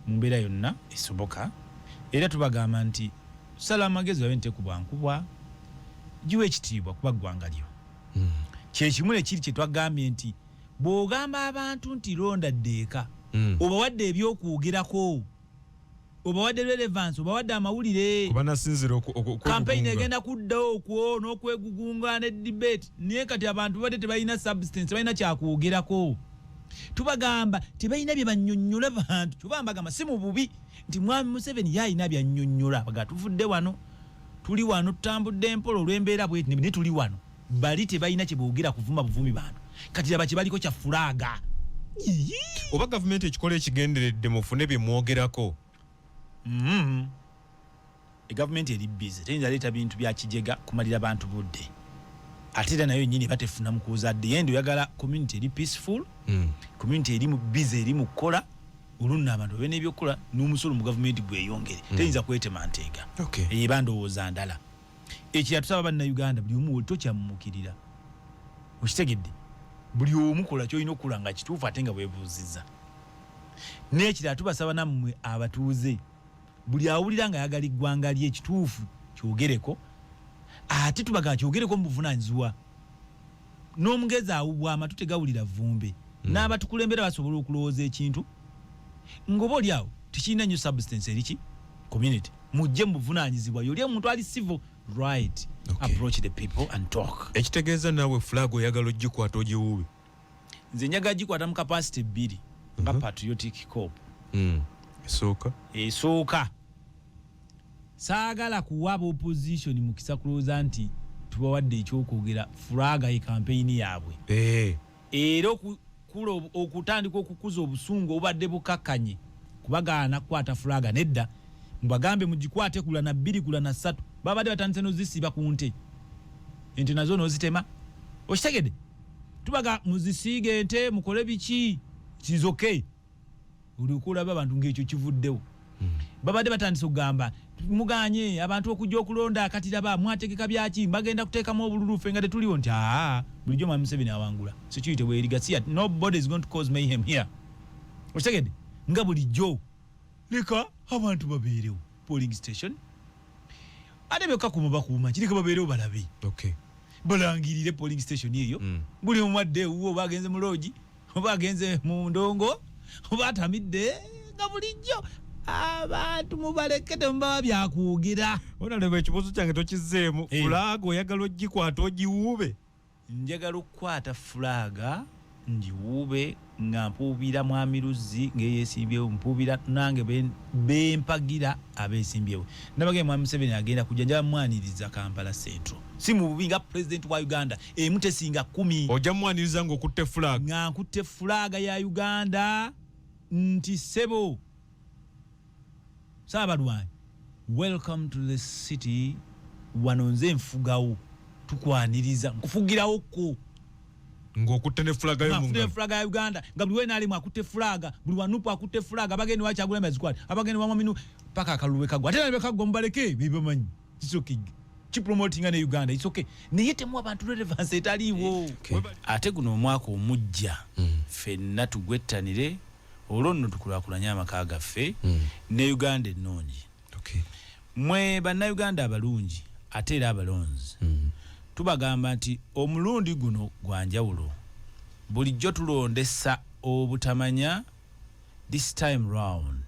mu mbeera yonna esoboka era tubagamba nti sala amagezi wabe ntekubwankubwa giwe ekitiibwa kuba ggwanga lyo kyekimu nekiri kye twagambye nti bw'ogamba abantu nti londa ddeeka obawadde ebyokwogerako obawadde relevance obawadde amawulire kuba nasinzira campaign egenda kuddawo okwo n'okwegugunga ne debate naye kati abantu badde tebalina substance balina kyakwogerako tubagamba tebalina bye bannyonnyola bantu kyuba mbagamba si mu bubi nti mwami Museveni yalina byannyonnyola baga tuvudde wano tuli wano tutambudde mpola olw'embeera bweti ne tuli wano bali tebalina kye boogera kuvuma buvumi bantu kati laba kye baliko kya fulaga oba gavumenti ekikola ekigenderedde mufune bye mwogerako egavumenti eri busy teyinza leeta bintu bya kijega kumalira bantu budde ate era nayo nyini batefuna mukuuza dde yendi oyagala community eri peaceful community eri mu busy eri mu kukola olunna abantu bene ebyokukola n'omusolo mu gavumenti gweyongere teyinza kwetema nteega eyo bandowooza ndala ekira tusaba bannayuganda buli omu tokyamumukirira okitegedde buli omu kola kyolina okukola nga kituufu ate nga bwebuuzizza n'ekira tubasaba nammwe abatuuze buli awulira nga ayagala eggwanga lye ekituufu kyogereko ate tubaga kyogereko mu buvunaanyizibwa n'omugezi awubwa amatu tegawulira vumbe n'abatukulembera basobola okulowooza ekintu ngoba oli awo tekirina nnyo substance eriki community mujje mu buvunaanyizibwa yoli omuntu ali civil right approach the people and talk ekitegeeza naawe flag oyagala ogikwata ogiwuube nze njagala gikwata mu capacity 2 nga patriotic corp esooka saagala kuwaba opposition mu kisa kulowooza nti tubawadde ekyokwogera fulaga ye kampeyini yaabwe era okutandika okukuza obusungu obadde bukakkanye kubagaana kukwata fulaga nedda mubagambe mugikwate kula na 2 kula na 3 babadde batandise nozisiba ku nte ente nazo nozitema okitegedde tubaga muzisiige ente mukole biki kizoke ulikulaba abantu ng'ekyo kivuddewo babadde batandise okugamba muganye abantu okujja okulonda akatiraba mwategeka byaki bagenda kuteekamu obululufe nga tetuliwo nti bulijjo mwami Museveni awangula security weerigasia nobody is going to cause mayhem here okitegedde nga bulijjo leka abantu babeerewo polling station ate byokka bakuuma kireka babeerewo balabe balangirire polling station eyo buli mumadde ewuwo oba agenze mu loogi oba agenze mu ndongo oba atamidde nga bulijjo abantu mubaleke temubawa byakwogera onaleba ekibuuzo kyange tokizeemu fulaga oyagala ogikwata ogiwuube njagala okukwata fulaga ngiwuube nga mpuubira mwami Luzzi ng'eyeesimbyewo mpuubira nange bempagira abeesimbyewo nabagee mwami Museveni agenda kujja njala mwaniriza Kampala Central si mu bubi nga president wa Uganda emu tesinga 10 ojja mwaniriza ng'okutte fulaga nga nkutte fulaga ya Uganda nti sebo Sabalwanyi welcome to the city wano nze nfugawo tukwaniriza nkufugirawo ko ng'okutte ne fulaga y'omungalo fulaga ya Uganda nga buli wena alimu akutte fulaga buli wanupu akutte fulaga abageni wakyagula amazikwati abageni wamaminu paka akalube kagwa ate nalebe kagwa mubaleke bibamanyi kisokige kipromotinga ne Uganda it's okay naye temu abantu relevance etaliiwo ate guno omwaka omujja ffenna tugwettanire olwo nno tukulaakulanye amaka gaffe ne Uganda ennungi mwe bannayuganda abalungi ate era abalonzi tubagamba nti omulundi guno gwa njawulo bulijjo tulondesa obutamanya this time round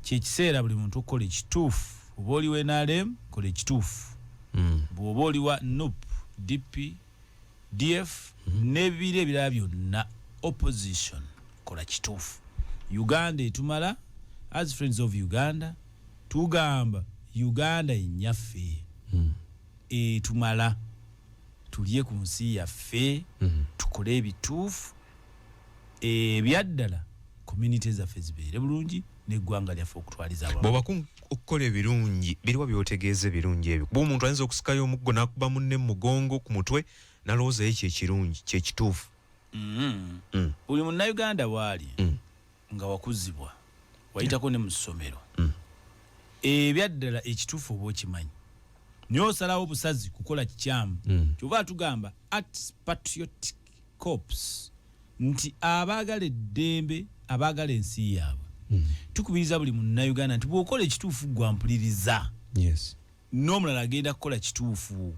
kyekiseera buli muntu okukola ekituufu oba oli NRM kola ekituufu bw'oba oli wa NUP DP DF n'ebibira ebirala byonna opposition kola kituufu Uganda etumala as friends of Uganda tugamba Uganda enyaffe etumala tulye ku nsi yaffe tukole ebituufu ebyaddala community zaffe zibeere bulungi n'eggwanga lyaffe okutwaliza abantu bw'oba okukola ebirungi biriwa by'otegeeza ebirungi ebyo kuba omuntu ayinza okusikayo omuggo n'akuba munne mu mugongo ku mutwe n'alowoozayo kyekirungi kyekituufu buli munnayuganda waali nga wakuzibwa wayitako ne mu ssomero ebyaddala ekituufu oba okimanyi naye osalawo obusazi kukola kikyamu kyova tugamba at patriotic corps nti abaagala eddembe abaagala ensi yaabwe tukubiriza buli munnayuganda nti bw'okola ekituufu gwa mpuliriza n'omulala agenda kukola kituufu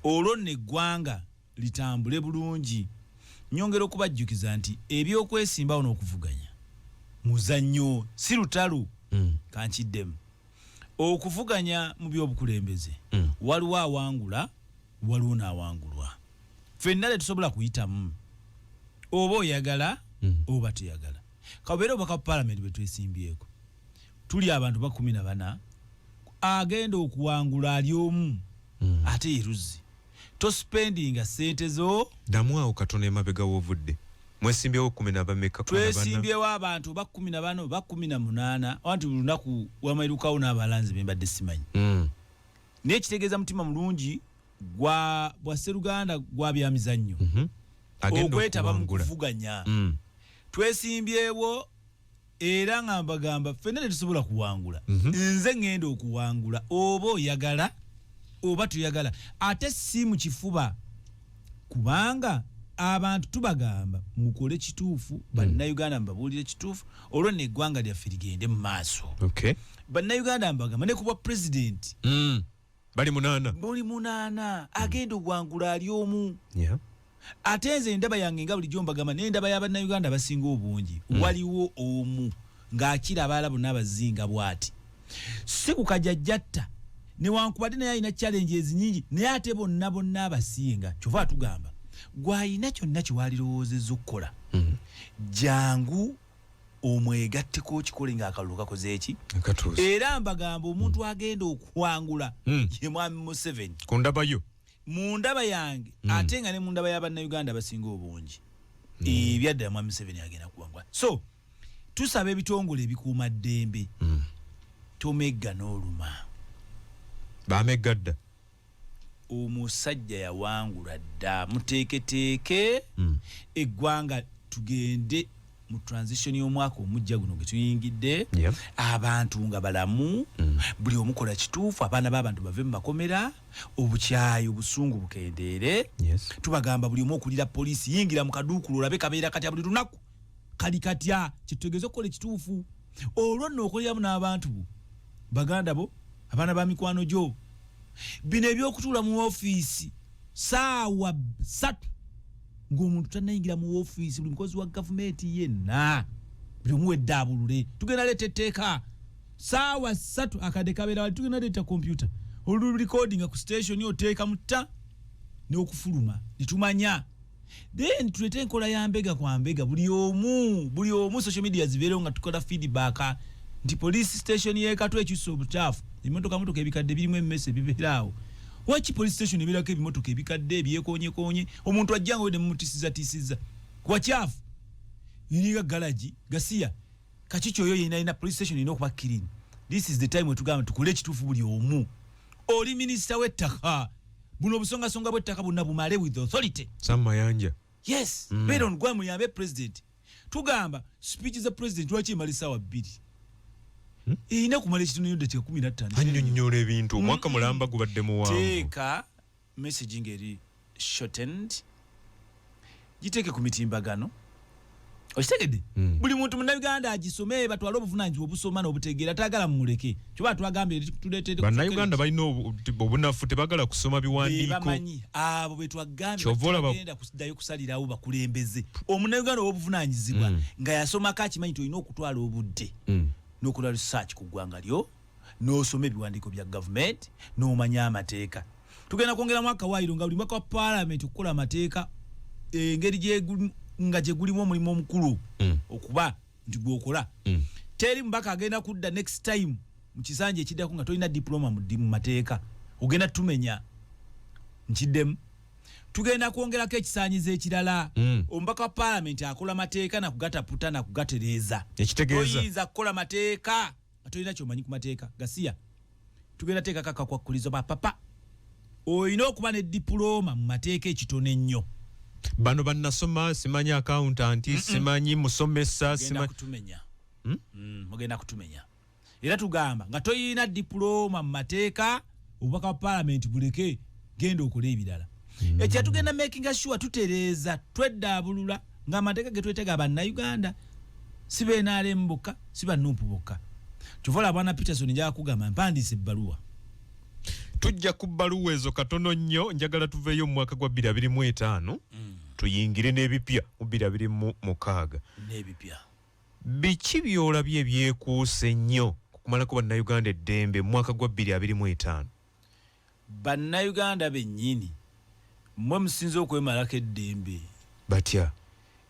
olwo nno eggwanga litambule bulungi. Nyongera okubajjukiza nti ebyokwesimbawo n'okuvuganya muzannyo si lutalo. Kankiddemu okuvuganya mu by'obukulembeze waliwo awangula waliwo n'awangulwa. Ffenna tetusobola kuyitamu oba oyagala oba tuyagala. Kabeera obubaka palamenti bwe twesimbyeko tuli abantu ba 14 agenda okuwangula ali omu ate yeruzzi tospendinga sente zo damu awo katono emabega w'ovudde mwesimbyewo 10 abameka twesimbyewo abantu ba 14 ba 18 wanti buli lunaku wamairukawo n'abalanzi bembadde simanyi naye kitegeeza mutima mulungi gwa Sseruganda gwa byamizannyo okwetaba mu kuvuganya. Twesimbyewo era nga mbagamba ffenna tetusobola kuwangula. Nze ngenda okuwangula oba oyagala oba tuyagala ate si mu kifuba kubanga abantu tubagamba mukole kituufu bannayuganda mbabuulire kituufu olwo n'eggwanga lyaffe ligende mu maaso. Bannayuganda mbagamba ne kuba pulezidenti bali 8 buli 8 agenda okuwangula ali omu. Ate nze endaba yange nga bulijjo mbagamba n'endaba y'abannayuganda basinga obungi waliwo omu ng'akira abaalabu n'abazinga bw'ati si ku kajajjatta newankubadde naye alina challenges nyingi naye ate bonna abasinga kyova tugamba gw'alina kyonna kyewalirowoozezza okukola jangu omwegatteko okikole ng'akalulu kakoze eki era mbagamba omuntu agenda okuwangula ye mwami Museveni ku ndabayo mu ndaba yange ate nga ne mu ndaba y'abannayuganda basinga obungi ebyaddala mwami Museveni agenda kuwangula. So tusaba ebitongole ebikuuma ddembe tomegga n'oluma bameggadda omusajja yawangula dda muteeketeeke eggwanga tugende mu transition y'omwaka omujja guno gwe tuyingidde abantu nga balamu buli omukola kituufu abaana b'abantu bave mu makomera obukyayi obusungu bukendeere tubagamba buli omu okulira poliisi yingira mu kaduukulu olabe kabeera katya buli lunaku kali katya kitutegeeza okukola ekituufu olwo nno okoleramu n'abantu bo baganda bo abaana ba mikwano gyo bino ebyokutuula mu ofiisi saawa 3 ng'omuntu tannayingira mu ofiisi buli mukozi wa gavumenti yenna buli omu weddaabulule tugenda leeta etteeka saawa 3 akadde kabeera wali tugenda leeta kompyuta olulikodinga ku station oteeka mu tta n'okufuluma nitumanya then tulete enkola ya mbega kwa mbega buli omu social media zibeerewo nga tukola feedback nti police station yeekatwa ekyusa obukyafu emmotoka ebikadde birimu emmese bibeeraawo waki police station ebeerako ebimotoka ebikadde ebyekonyekonye omuntu ajjanga wede mumutisiza kwakyafu iriga galaji gasiya kakicho oyo yenalina police station ino okuba clean. This is the time wetugamba tukule ekituufu buli omu oli minisita w'ettaka buno obusongasonga bw'ettaka bonna bumale with authority samayanja beera gwa muyambe president tugamba speech za president lwaki emala essaawa 2 ina kumala ekitundu yodde kya 15 annyonnyola ebintu omwaka mulamba gubadde muwanvu teeka messaging eri shortened giteeke ku mitimbagano okitegedde buli muntu munnayuganda agisome batwale obuvunaanyizibwa obusoma n'obutegeera tagala mumuleke kyoba twagambye tuleetedde bannayuganda balina obunafu tebagala kusoma biwandiiko bamanyi abo betwagambye kuddayo kusalirawo bakulembeze omunnayuganda ow'obuvunaanyizibwa nga yasomako akimanyi nti olina okutwala obudde n'okola research ku ggwanga lyo n'osoma ebiwandiiko bya gavumenti n'omanya amateeka. Tugenda kwongera mwaka waayiro nga buli mwaka wa palamenti okukola amateeka engeri nga gye gulimu omulimu omukulu okuba nti gwokola teri mubaka agenda kudda next time mu kisanja ekiddako nga tolina diploma mu mateeka ogenda tumenya nkiddemu. Tugenda kwongerako ekisaanyizo ekirala omubaka wa palamenti akola mateeka nakugataputa nakugatereeza oyinza kukola mateeka nga tolina kyomanyi ku mateeka gasiya tugenda teeka kakakwakulizo bapapa olina okuba ne diploma mu mateeka ekitono ennyo. Bano bannasoma simanyi accountant simanyi musomesa simanyi kutumenya mugenda kutumenya era tugamba nga toyina diploma mu mateeka obubaka wa palamenti buleke genda okola ebirala ekya tugenda making sure tutereeza tweddaabulula ng'amateeka ge twetega bannayuganda sibe NRM bokka siba Nuupu bokka. Tuvola bwana Peterson nja kugamba mpandise ebbaluwa. Tujja ku bbaluwa ezo katono nnyo njagala tuveeyo mu mwaka gwa 2025 tuyingire n'ebipya mu 2026 n'ebipya. Biki byolabye ebyekuuse nnyo kumalako bannayuganda eddembe mu mwaka gwa 2025? Bannayuganda bennyini mmwe musinze okwemalako eddembe batya.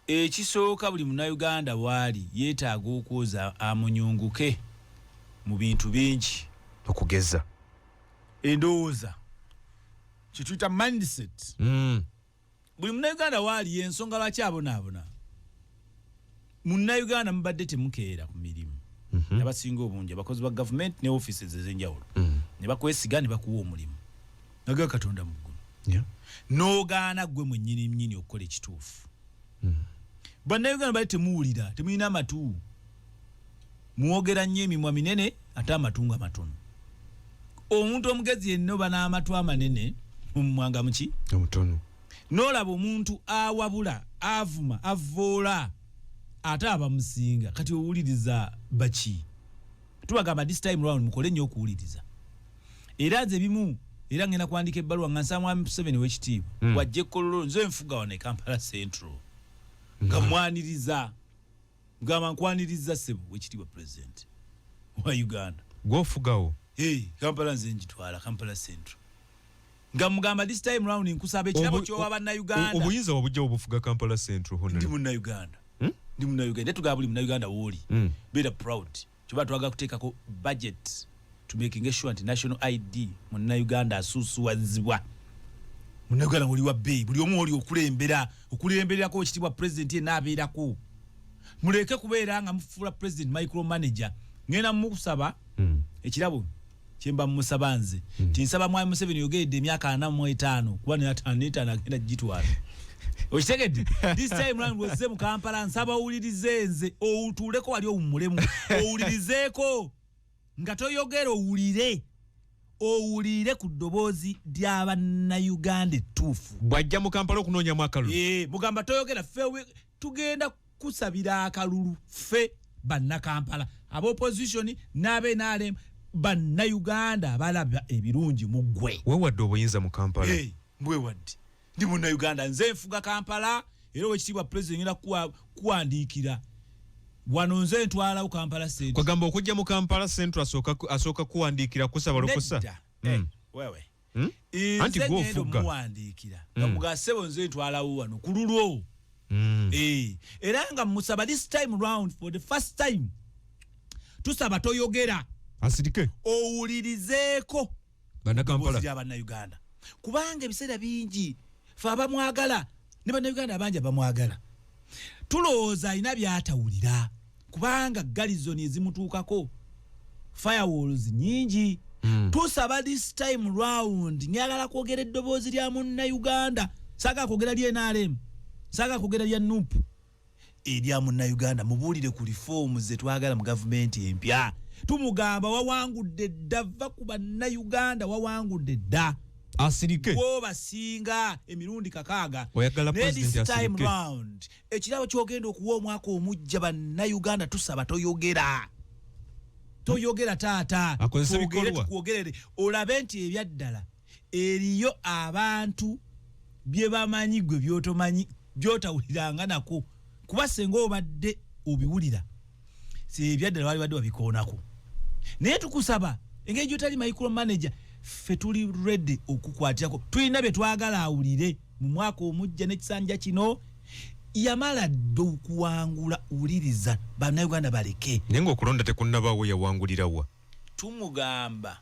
Ekisooka buli munnayuganda waali yeetaaga okwoza amunyunguke mu bintu bingi okugeza endowooza kituyita mindset. Buli munnayuganda waali ensonga lwaki abonaabona. Munnayuganda mubadde temukeera ku mirimu abasinga obungi abakozi ba gavumenti ne offices ez'enjawulo ne bakwesiga ne bakuwa omulimu naga Katonda mu ggulu n'ogaana ggwe mwennyini okukola ekituufu. Bannayuganda bali temuwulira temulina amatu muwogera nnyo emimwa minene ate amatu nga matono. Omuntu omugezi yenna oba n'amatu amanene mumwanga muki omutono. N'olaba omuntu awabula avuma avoola ate abamusinga kati owuliriza baki. Tubagamba this time round mukole nnyo okuwuliriza. Era nze bimu era ngenda kuandika ebbaluwa nga nsaba Mwami Museveni w'ekitiibwa wajje Kololo nze nfuga wano e Kampala Central nga mwaniriza ngamba nkwaniriza ssebo w'ekitiibwa President wa Uganda. Gw'ofugawo? Kampala nze njitwala Kampala Central nga mugamba this time round nkusaba ekirabo ky'owa bannayuganda. Obuyinza wabujja obufuga Kampala Central hona? Ndi munnayuganda. Ndi munnayuganda tugaa buli munnayuganda wooli beera proud kyoba twaga kuteekako budget to making sure nti national ID munnayuganda asuusuwazibwa. Munnayuganda oli wa bbeeyi buli omu oli okulembererako ekitibwa president yenna abeerako. Muleke kubeera nga mufuula president micromanager. Ngenda mukusaba ekirabo kyemba musaba nze tinsaba Mwami Museveni yogeredde emyaka 45 kuba ne 55 agenda gitwala. Okitegedde this time round wazze mu Kampala nsaba owulirize nze outuuleko wali owummulemu owulirizeeko nga toyogera owulire ku ddoboozi ly'abannayuganda ettuufu. Bw'ajja mu Kampala okunoonyamu akalulu. Mugamba toyogera ffe tugenda kusabira akalulu ffe bannakampala ab'opposition n'abe-NRM bannayuganda abalaba ebirungi mu ggwe. Weewadde obuyinza mu Kampala? Mbwewadde ndi munnayuganda nze nfuga Kampala era owekitiibwa president ngenda kuwandiikira wano nze ntwalawo Kampala Central. Kwagamba okujja mu Kampala Central asooka kuwandiikira kusaba lukusa? Wewe anti gw'ofuga muwandiikira nga mugasebo nze ntwalawo wano ku lulwo. Era nga musaba this time round for the first time tusaba toyogera asirike owulirizeeko bannakampala bannayuganda kubanga ebiseera bingi fe abamwagala ne bannayuganda abangi abamwagala tulowooza alina byatawulira kubanga galizoni ezimutuukako firewalls nyingi. Tusaba this time round nyagala kwogera eddoboozi lya munnayuganda saga kwogera lya NRM saga kwogera lya Nuupu erya munnayuganda mubuulire ku reforms ze twagala mu gavumenti empya. Tumugamba wawangudde dda va ku bannayuganda wawangudde dda asirike basinga emirundi 6. oyagala president this time asirike round ekirabo kyogenda okuwa omwaka omujja bannayuganda tusaba toyogera taata akozesa bikolwa tukuwogerere olabe nti ebyaddala eriyo abantu bye bamanyi gwe byotomanyi byotawuliranga nako kuba senga obadde obiwulira si ebyaddala wali badde babikoonako naye tukusaba engeri gyotali micromanager ffe tuli ready okukwatirako tulina bye twagala awulire mu mwaka omujja n'ekisanja kino yamala dde okuwangula wuliriza bannayuganda baleke naye ng'okulonda tekunnabaawo yawangulirawa tumugamba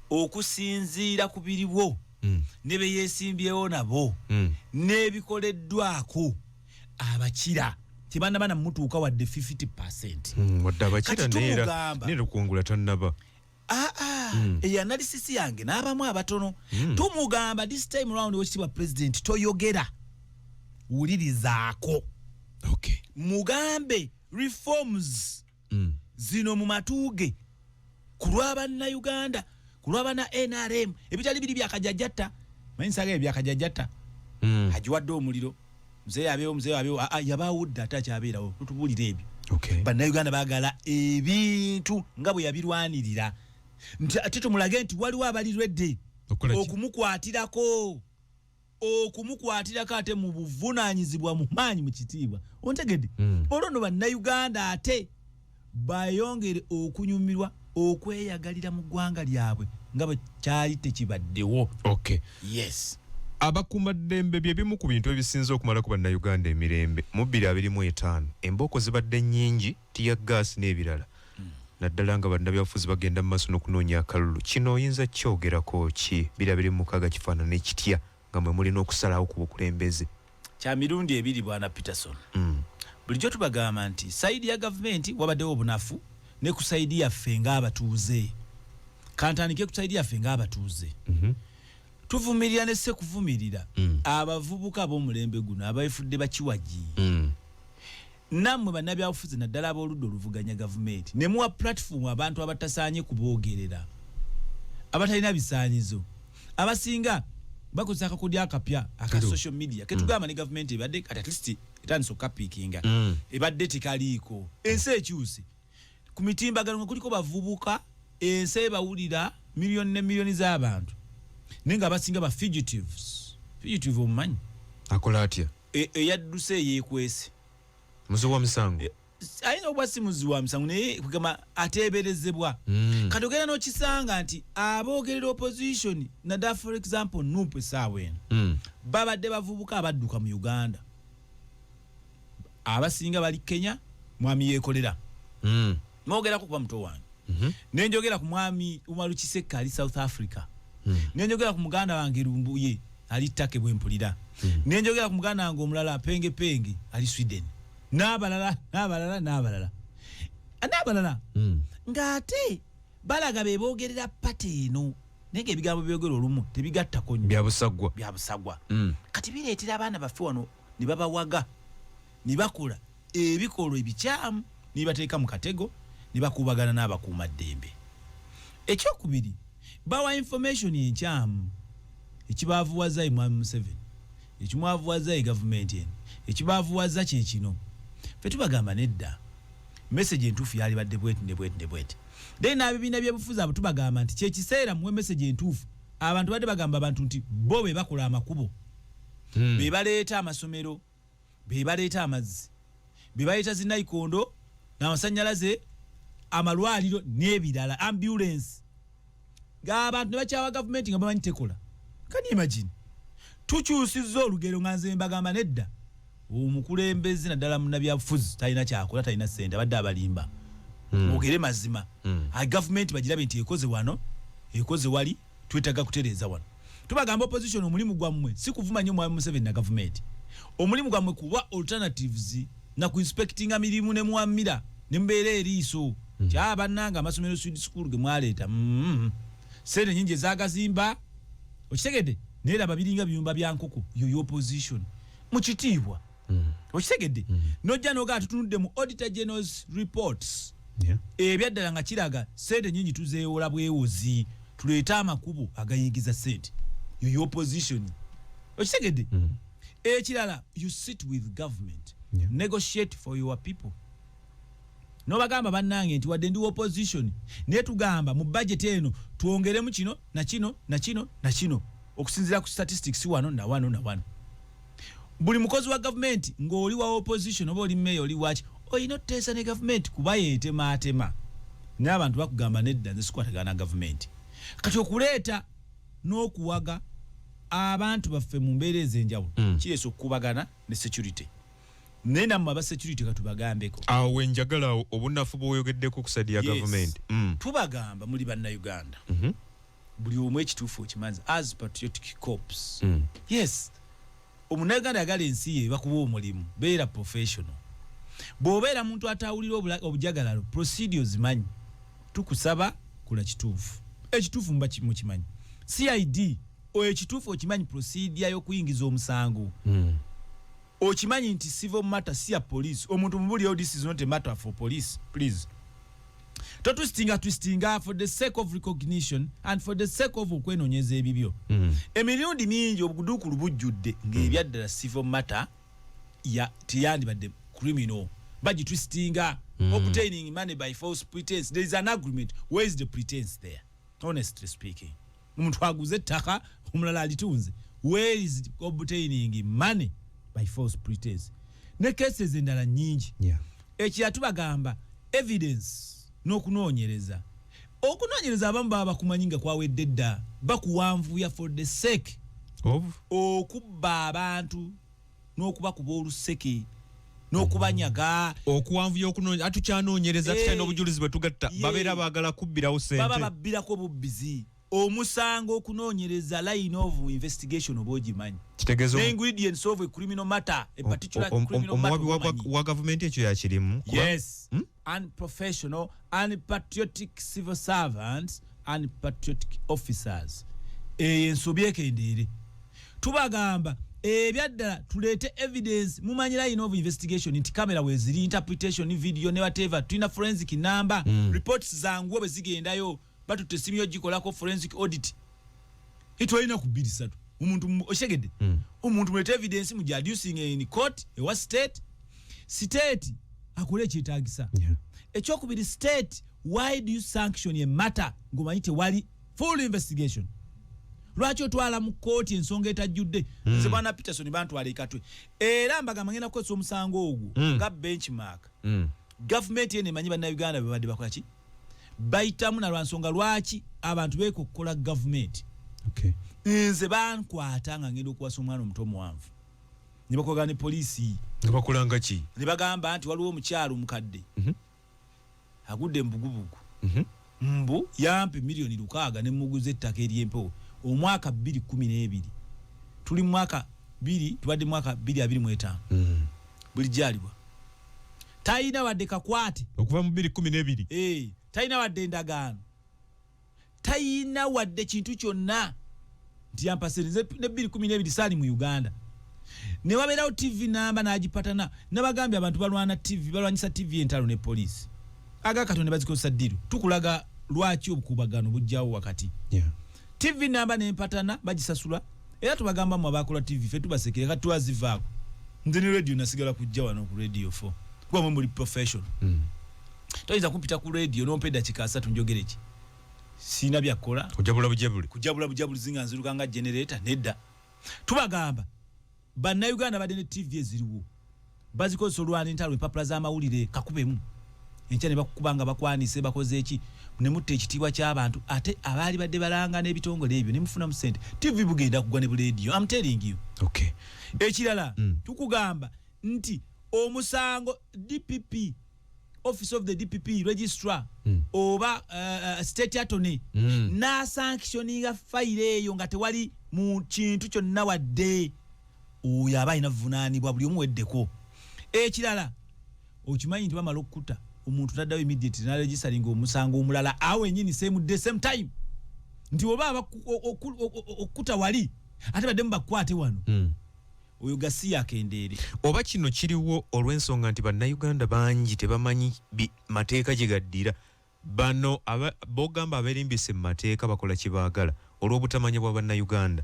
okusinziira ku biriwo ne be yeesimbyewo nabo n'ebikoleddwako abakira tebannaba mutuuka wadde 50%. Wadde abakira neera okuwangula tannaba. Analysis yange n'abamu abatono tumugamba this time round wekitibwa president toyogera wulirizaako. Mugambe reforms zino mu matuuge ku lw'abannayuganda ku lw'abana NRM ebitali biri byakajajjatta manyisaga ebyakajajjatta agiwadde omuliro mzee abeewo yabawudde ate akyabeerawo tutubuulire ebyo bannayuganda baagala ebintu nga bwe yabirwanirira nti ate tumulage nti waliwo abalirwedde okumukwatirako ate mu buvunaanyizibwa mu maanyi mu kitiibwa ontegedde olwo no bannayuganda ate bayongere okunyumirwa okweyagalira mu ggwanga lyabwe nga bwe kyali tekibaddewo. Yes. Abakuumaddembe bye bimu ku bintu ebisinze okumala ku bannayuganda emirembe mu 2025 embooko zibadde nnyingi tiya gaasi n'ebirala naddala nga bannabyabufuzi bagenda mu maaso n'okunoonya akalulu. Kino oyinza kyogerako ki 2026 kifaanana ekitya nga mwe mulina okusalawo ku bukulembeze? Kya mirundi ebiri bwana Peterson. Bulijjo tubagamba nti sayidi ya gavumenti wabaddewo obunafu ne ku sayidi yaffe ng'abatuuze. Kantandike ku sayidi yaffe ng'abatuuze. Tuvumirira ne se kuvumirira abavubuka ab'omulembe guno abayifudde bakiwaji. Nammwe bannabyabufuzi naddala ab'oludda oluvuganya gavumenti ne muwa platform abantu abatasaanye kuboogerera abatalina bisaanyizo abasinga bakozesa akakodya akapya aka social media ketugamba ne gavumenti ebadde at least etandise okukapiikinga ebadde tekaliiko ensi ekyuse ku mitimbagano nga kuliko bavubuka ensi ebawulira miliyoni ne miliyoni z'abantu naye nga abasinga ba fugitive omumanyi akola atya eyadduse eyeekwese muzi wa misango ayina okuba si muzi wa misango naye kugamba ateeberezebwa kati ogenda n'okisanga nti aboogerera opposition naddala for example Nuupu essaawa eno babadde bavubuka abadduka mu Uganda abasinga bali Kenya mwami yeekolera mwogerako kuba muto wange nenjogera ku mwami Umaru Kisekka ali South Africa nenjogera ku muganda wange Lumbuye ali Ttake bwempulira nenjogera ku muganda wange omulala Penge ali Sweden n'abalala ng'ate balaga beeboogerera pate eno naye ng'ebigambo byogera olumu tebigattako nnyo byabusagwa kati bireetera abaana baffe wano ne babawaga ne bakola ebikolwa ebikyamu ne bateeka mu katego ne bakuubagana n'abakuumaddembe. Ekyokubiri bawa information enkyamu ekibaavuwaza Mwami Museveni ekimwavuwaza gavumenti eno ekibaavuwaza kye kino fe tubagamba nedda message entuufu yali badde bweti then n'abibiina by'obufuzi abo tubagamba nti kyekiseera muwe message entuufu abantu badde bagamba abantu nti bo be bakola amakubo be baleeta amasomero be baleeta amazzi be baleeta zinayikondo n'amasannyalaze amalwaliro n'ebirala ambulance ng'abantu ne bakyawa gavumenti nga bamanyi tekola. Can you imagine? Tukyusizza olugero nga nze mbagamba nedda omukulembeze naddala munnabyabufuzi talina kyakola talina ssente abadde abalimba ogere mazima gavumenti bagirabe nti ekoze wano ekoze wali twetaaga kutereeza wano. Tubagamba opposition omulimu gwammwe si kuvuma nnyo Mwami Museveni na gavumenti omulimu gwammwe kuwa alternatives na ku inspectinga mirimu ne muwamira ne mbeera eriiso kyabannanga amasomero Swedish school ge mwaleeta sente nyingi ezagazimba okitegedde neraba biringa biyumba bya nkoko yo opposition mu kitiibwa okitegedde nojja noga tutunudde mu Auditor General's reports ebyaddala nga kiraga sente nyingi tuzeewola bwewozi tuleeta amakubo agayigiza sente yo opposition okitegedde ekirala you sit with government negotiate for your people. No bagamba bannange nti wadde ndi opposition naye tugamba mu budget eno tuongeremu kino na kino okusinzira ku statistics wano na wano. Buli mukozi wa government ng'oli wa opposition oba oli mayor oli wachi oyina oteesa ne government kuba yeetema n'abantu bakugamba nedda nze sikwatagana government kati okuleeta n'okuwaga abantu baffe mu mbeera ez'enjawulo kireese okukubagana ne security. Nena maba security katubagambeko awe njagala obunafu bwoyogeddeko ku side ya government tubagamba muli bannayuganda buli omu ekituufu okimanzi as patriotic corps yes omunnayuganda yagala ensi ye bakuba omulimu beera professional bw'obeera muntu atawulira obujagalalo procedures manyi tukusaba kula kituufu ekituufu mukimanyi CID oyo ekituufu okimanyi procedure y'okuyingiza omusango okimanyi nti civil matter si ya police omuntu mubuli this is not a matter for police please twistinga for the sake of recognition and for the sake of okwenonyeza ebibyo emirundi mingi obuduukulu bujjudde ng'ebyaddala civil matter ya tiyandibadde criminal budget twistinga, obtaining money by false pretense. There is an agreement. Where is the pretense there? Honestly speaking. Umuntu aguze ttaka omulala alitunze. Where is obtaining money by false pretense? Ne cases endala nyingi. Yeah. Ekirala tubagamba evidence n'okunoonyereza. Okunoonyereza abamu baba kumanyinga kwawedde dda bakuwanvuya for the sake of okubba abantu n'okubakuba oluseke n'okubanyaga okuwanvuya okunoonyereza atukyanoonyereza tukyalina obujulizi bwe tugatta babeera baagala kubbirawo sente baba babbirako bubbizi omusango okunoonyereza line of investigation oba ogimanyi the ingredients of a criminal matter a particular criminal matter wa gavumenti ekyo yakirimu yes unprofessional unpatriotic civil servants unpatriotic officers ensobi ekendeere tubagamba ebyaddala tuleete evidence mumanyi line of investigation nti kamera weziri interpretation video ne whatever tulina forensic number reports zangu bwe zigendayo batutte simyo gikolako forensic audit itwalina ku 2-3 omuntu oshegedde omuntu mulete evidence mu adducing in court ewa state akole ekyeetaagisa ekyokubiri state why do you sanction a matter ng'omanyi tewali full investigation lwaki otwala mu kooti ensonga etajjudde nze bwana Peterson bantwala ekatwe era mbagamba ngenda kukozesa omusango ogwo nga benchmark government yene emanyi bannayuganda be badde bakola ki bayitamu na lwansonga lwaki abantu beekokkola government nze bankwata nga ngenda okuwasa omwana omuto omuwanvu ne bakolagana ne poliisi ne bakulanga ki ne bagamba nti waliwo omukyalo omukadde agudde mbugubugu mbu yampe milioni 6 ne muguze ettaka ery'empewo omwaka 2012 tuli mwaka 2 tubadde mwaka 2025 buli jalibwa tayina wadde kakwate okuva mu 2012 tayina wadde endagaano tayina wadde kintu kyonna nti yampasirize ne 2012 sali mu Uganda ne wabeerawo TV namba n'agipatana nabagambye abantu balwanyisa TV entalo ne poliisi agakatonde bazikozesa ddiru tukulaga lwaki obukubagano bujjawo wakati TV namba n'empatana bagisasula era tubagamba mu abakola TV fe tubasekere kati twazivaako nze ne radio nasigala kujja wano ku radio 4 kuba muri professional toyinza kumpita ku radio nompe dakika 3 njogere ki sina byakola kujabula bujabuli zinga nziruka nga generator nedda tubagamba bannayuganda badde ne TV eziriwo bazikozesa olwana entalo empapula z'amawulire kakubemu enkya ne bakukubanga bakwanise bakoze eki ne mutte ekitiibwa ky'abantu ate abaali badde balanga n'ebitongole ebyo ne mufuna mu ssente TV bugenda kugwa ne bu radio I'm telling you ekirala tukugamba nti omusango DPP office of the DPP registrar oba state attorney na sanctioninga file eyo nga tewali mu kintu kyonna wadde oyo aba ina vunaanibwa buli omu weddeko ekirala okimanyi nti bamala okukuta omuntu taddawo immediately na registering omusango omulala awe nyini same time nti oba okukuta wali ate badde mubakwate wano oyo gasi yakendeere oba kino kiriwo olw'ensonga nti bannayuganda bangi tebamanyi mateeka gye gaddira bano bogamba abeerimbise mu mateeka bakola kye baagala olw'obutamanya bwa bannayuganda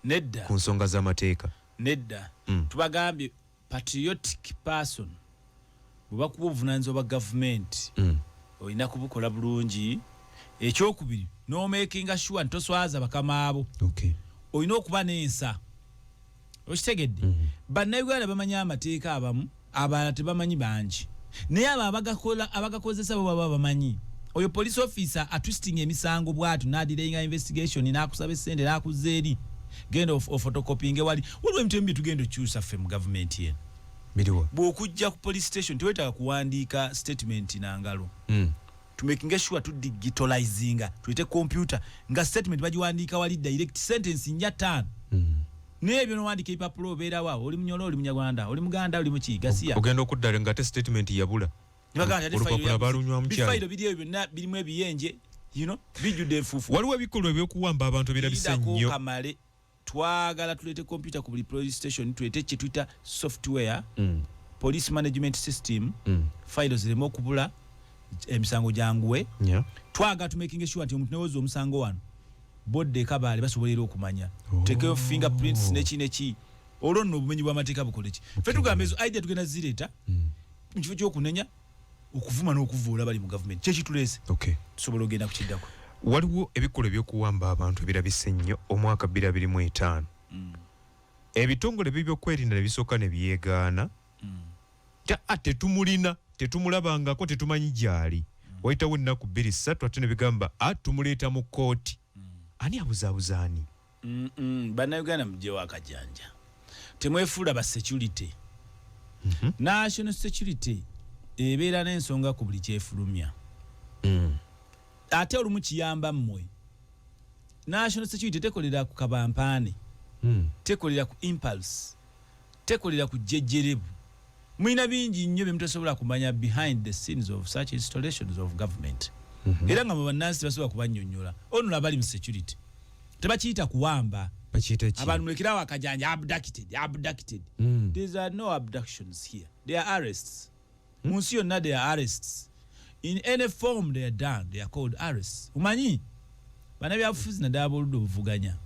nedda ku nsonga z'amateeka nedda tubagambye patriotic person bwe kuba obuvunaanyizibwa bwa gavumenti olina kubukola bulungi ekyokubiri no making sure nti toswaza bakama abo olina okuba n'ensa okitegedde bannayuganda bamanyi amateeka abamu abalala tebamanyi bangi naye abo abagakozesa bo baba bamanyi oyo police officer atwisting emisango bwatu n'adirenga investigation n'akusaba essente n'akuzza eri genda photocopying wali waliwo emitemu bye tugenda okyusa ffe mu gavumenti yeno bw'okujja ku police station tewetaaga kuwandiika statement nangalo tumaking sure tudigitalizinga tuyite computer nga statement bagiwandiika wali direct sentence nja 5 nebyo nowandika ipapula obeerawa oli munyolo oli munyarwanda oli muganda oli mukigasiya ogenda okuddala nga te statement yabula olupapula balunywa mukyalo bifayiro biri byonna birimu ebiyenje bijjudde enfuufu waliwo ebikolwa ebyokuwamba abantu birabise nnyo kamale twagala tuleete computer ku buli police station tuleete kye tuyita software police management system fayiro zireme okubula emisango gyanguwe twagala tumaking sure nti omuntu newoza omusango wano bodde kabaale basobolera okumanya tekeyo fingerprints neki olwo nno obumenyi bw'amateeka bukoleki fe tugamba ezo idea tugenda zireeta mu kifo ky'okunenya okuvuma n'okuvuula bali mu gavumenti kyekituleese okay tusobola ogenda ku kiddako. Waliwo ebikolwa ebyokuwamba abantu ebirabise nnyo omwaka 2025 ebitongole by'ebyokwerinda ne bisooka ne byegaana ate tetumulabangako tetumanyi gyali wayitawo ennaku 2-3 ate ne bigamba tumuleeta mu kooti ani abuzaabuzaani bannayuganda mugyewo akajanja temwefuula ba security national security ebeera n'ensonga ku buli kyefulumya ate olumu kiyamba mmwe national security tekolera ku kabampaane tekolera ku impulse tekolera ku jjejjerebu mwina bingi nnyo bye mutasobola kumanya behind the scenes of such installations of government era nga bannansi basobola kubannyonnyola ono abali mu security tebakiyita kuwamba abantu mulekerawo akajanja abducted there are no abductions here, there are arrests mu nsi yonna there are arrests in any form they are done, they are called arrests. Umanyi bannabyabufuzi naddala ab'oludda obuvuganya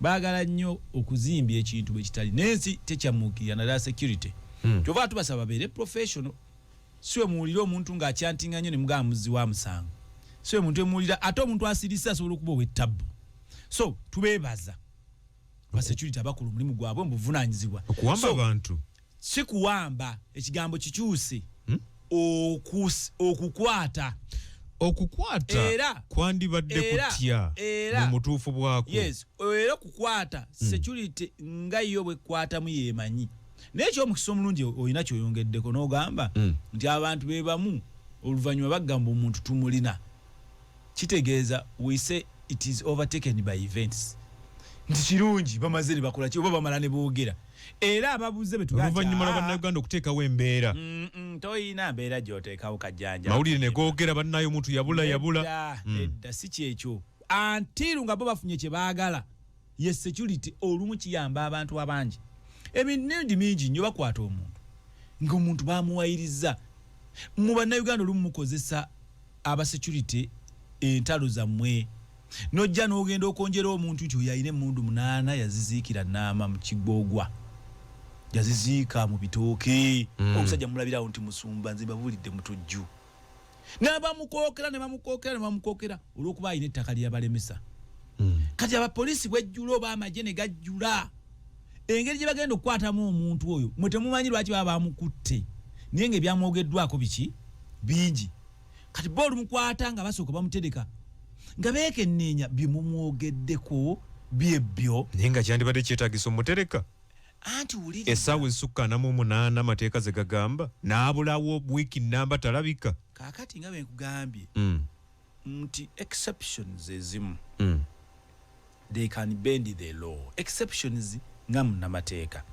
baagala nnyo okuzimbya ekintu bwe kitali n'ensi tekyamuukirira naddala security kyova tubasaba babeere professional. Siwe muwulira omuntu ng'akyantinga nnyo ne mugamba muzzi wa musango, siwe muntu emuwulira ate omuntu asirisa asobola okuba ow'ettabu. So tubeebaza ba security abakulu mulimu gwabwe mu buvunaanyizibwa okuwamba abantu si kuwamba, ekigambo kikyuse okukwata era kwandibadde kutya mu mutuufu bwako. Yes, era okukwata security nga yo bwe kwatamu yemanyi. Naye ky'omukisa omulungi olina kyoyongeddeko n'ogamba nti abantu be bamu oluvannyuma bagamba omuntu tumulina, kitegeeza we say it is overtaken by events. Nti kirungi bamaze ne bakola ki oba bamala ne boogera. Era ababuze oluvannyuma lwa bannayuganda okuteekawo embeera toyina mbeera gy'oteekawo kajjanja mawulire ne googera bannayo omuntu yabula edda si kyekyo antiru nga bo bafunye kye baagala. Ye security olumu kiyamba abantu abangi emirundi mingi nnyo bakwata omuntu ng'omuntu bamuwayiriza. Mu bannayuganda olumu mukozesa aba security entalo zammwe nojja n'ogenda okonjera omuntu kyo yalina emmundu 8 yaziziikira Naama mu Kiggwoogwa, yaziziika mu bitooke omusajja mulabirawo nti musumba nze babuulidde mutujju n'abamukookera olw'okuba alina ettaka lyabalemesa. Kati abapoliisi bwejjula oba amagye ne gajjula engeri gye bagenda okukwatamu omuntu oyo mwe temumanyi lwaki baba bamukutte naye ng'ebyamwogeddwako biki bingi. Kati bo olumukwata nga basooka bamutereka nga beekenneenya bye mumwogeddeko byebyo naye nga kyandibadde kyetaagisa omutereka anti wulira essaawa ezisukka 48 amateeka ze gagamba n'abulawo wiiki nnamba talabika. Kaakati nga bwe nkugambye nti exceptions ezimu they can bend the law. Exceptions nga munnamateeka.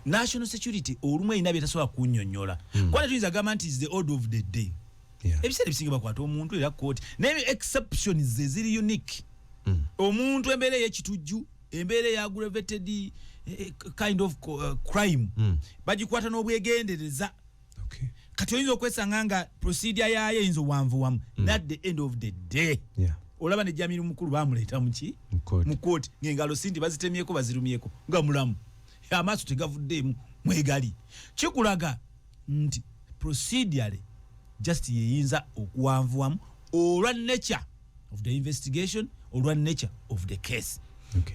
National security olumu erina byetasobola kunnyonnyola kwate tuyinza gamba nti is the order of the day. Ebiseera ebisinga bakwata omuntu era kooti naye exceptions eziri unique. Omuntu embeera ey'ekitujju, embeera eya aggravated kind of crime bagikwata n'obwegendereza. Kati oyinza okwesanga nga procedure yaayo eyinza owanvuwamu at the end of the day olaba ne Jamiru mukulu bamuleeta muki mu kooti ng'engalo sindi bazitemyeko bazirumyeko nga mulamu amaaso tegavuddeemu mwegali. Kikulaga nti procedure just yeyinza okuwanvuwamu olwa nature of the investigation, olwa nature of the case.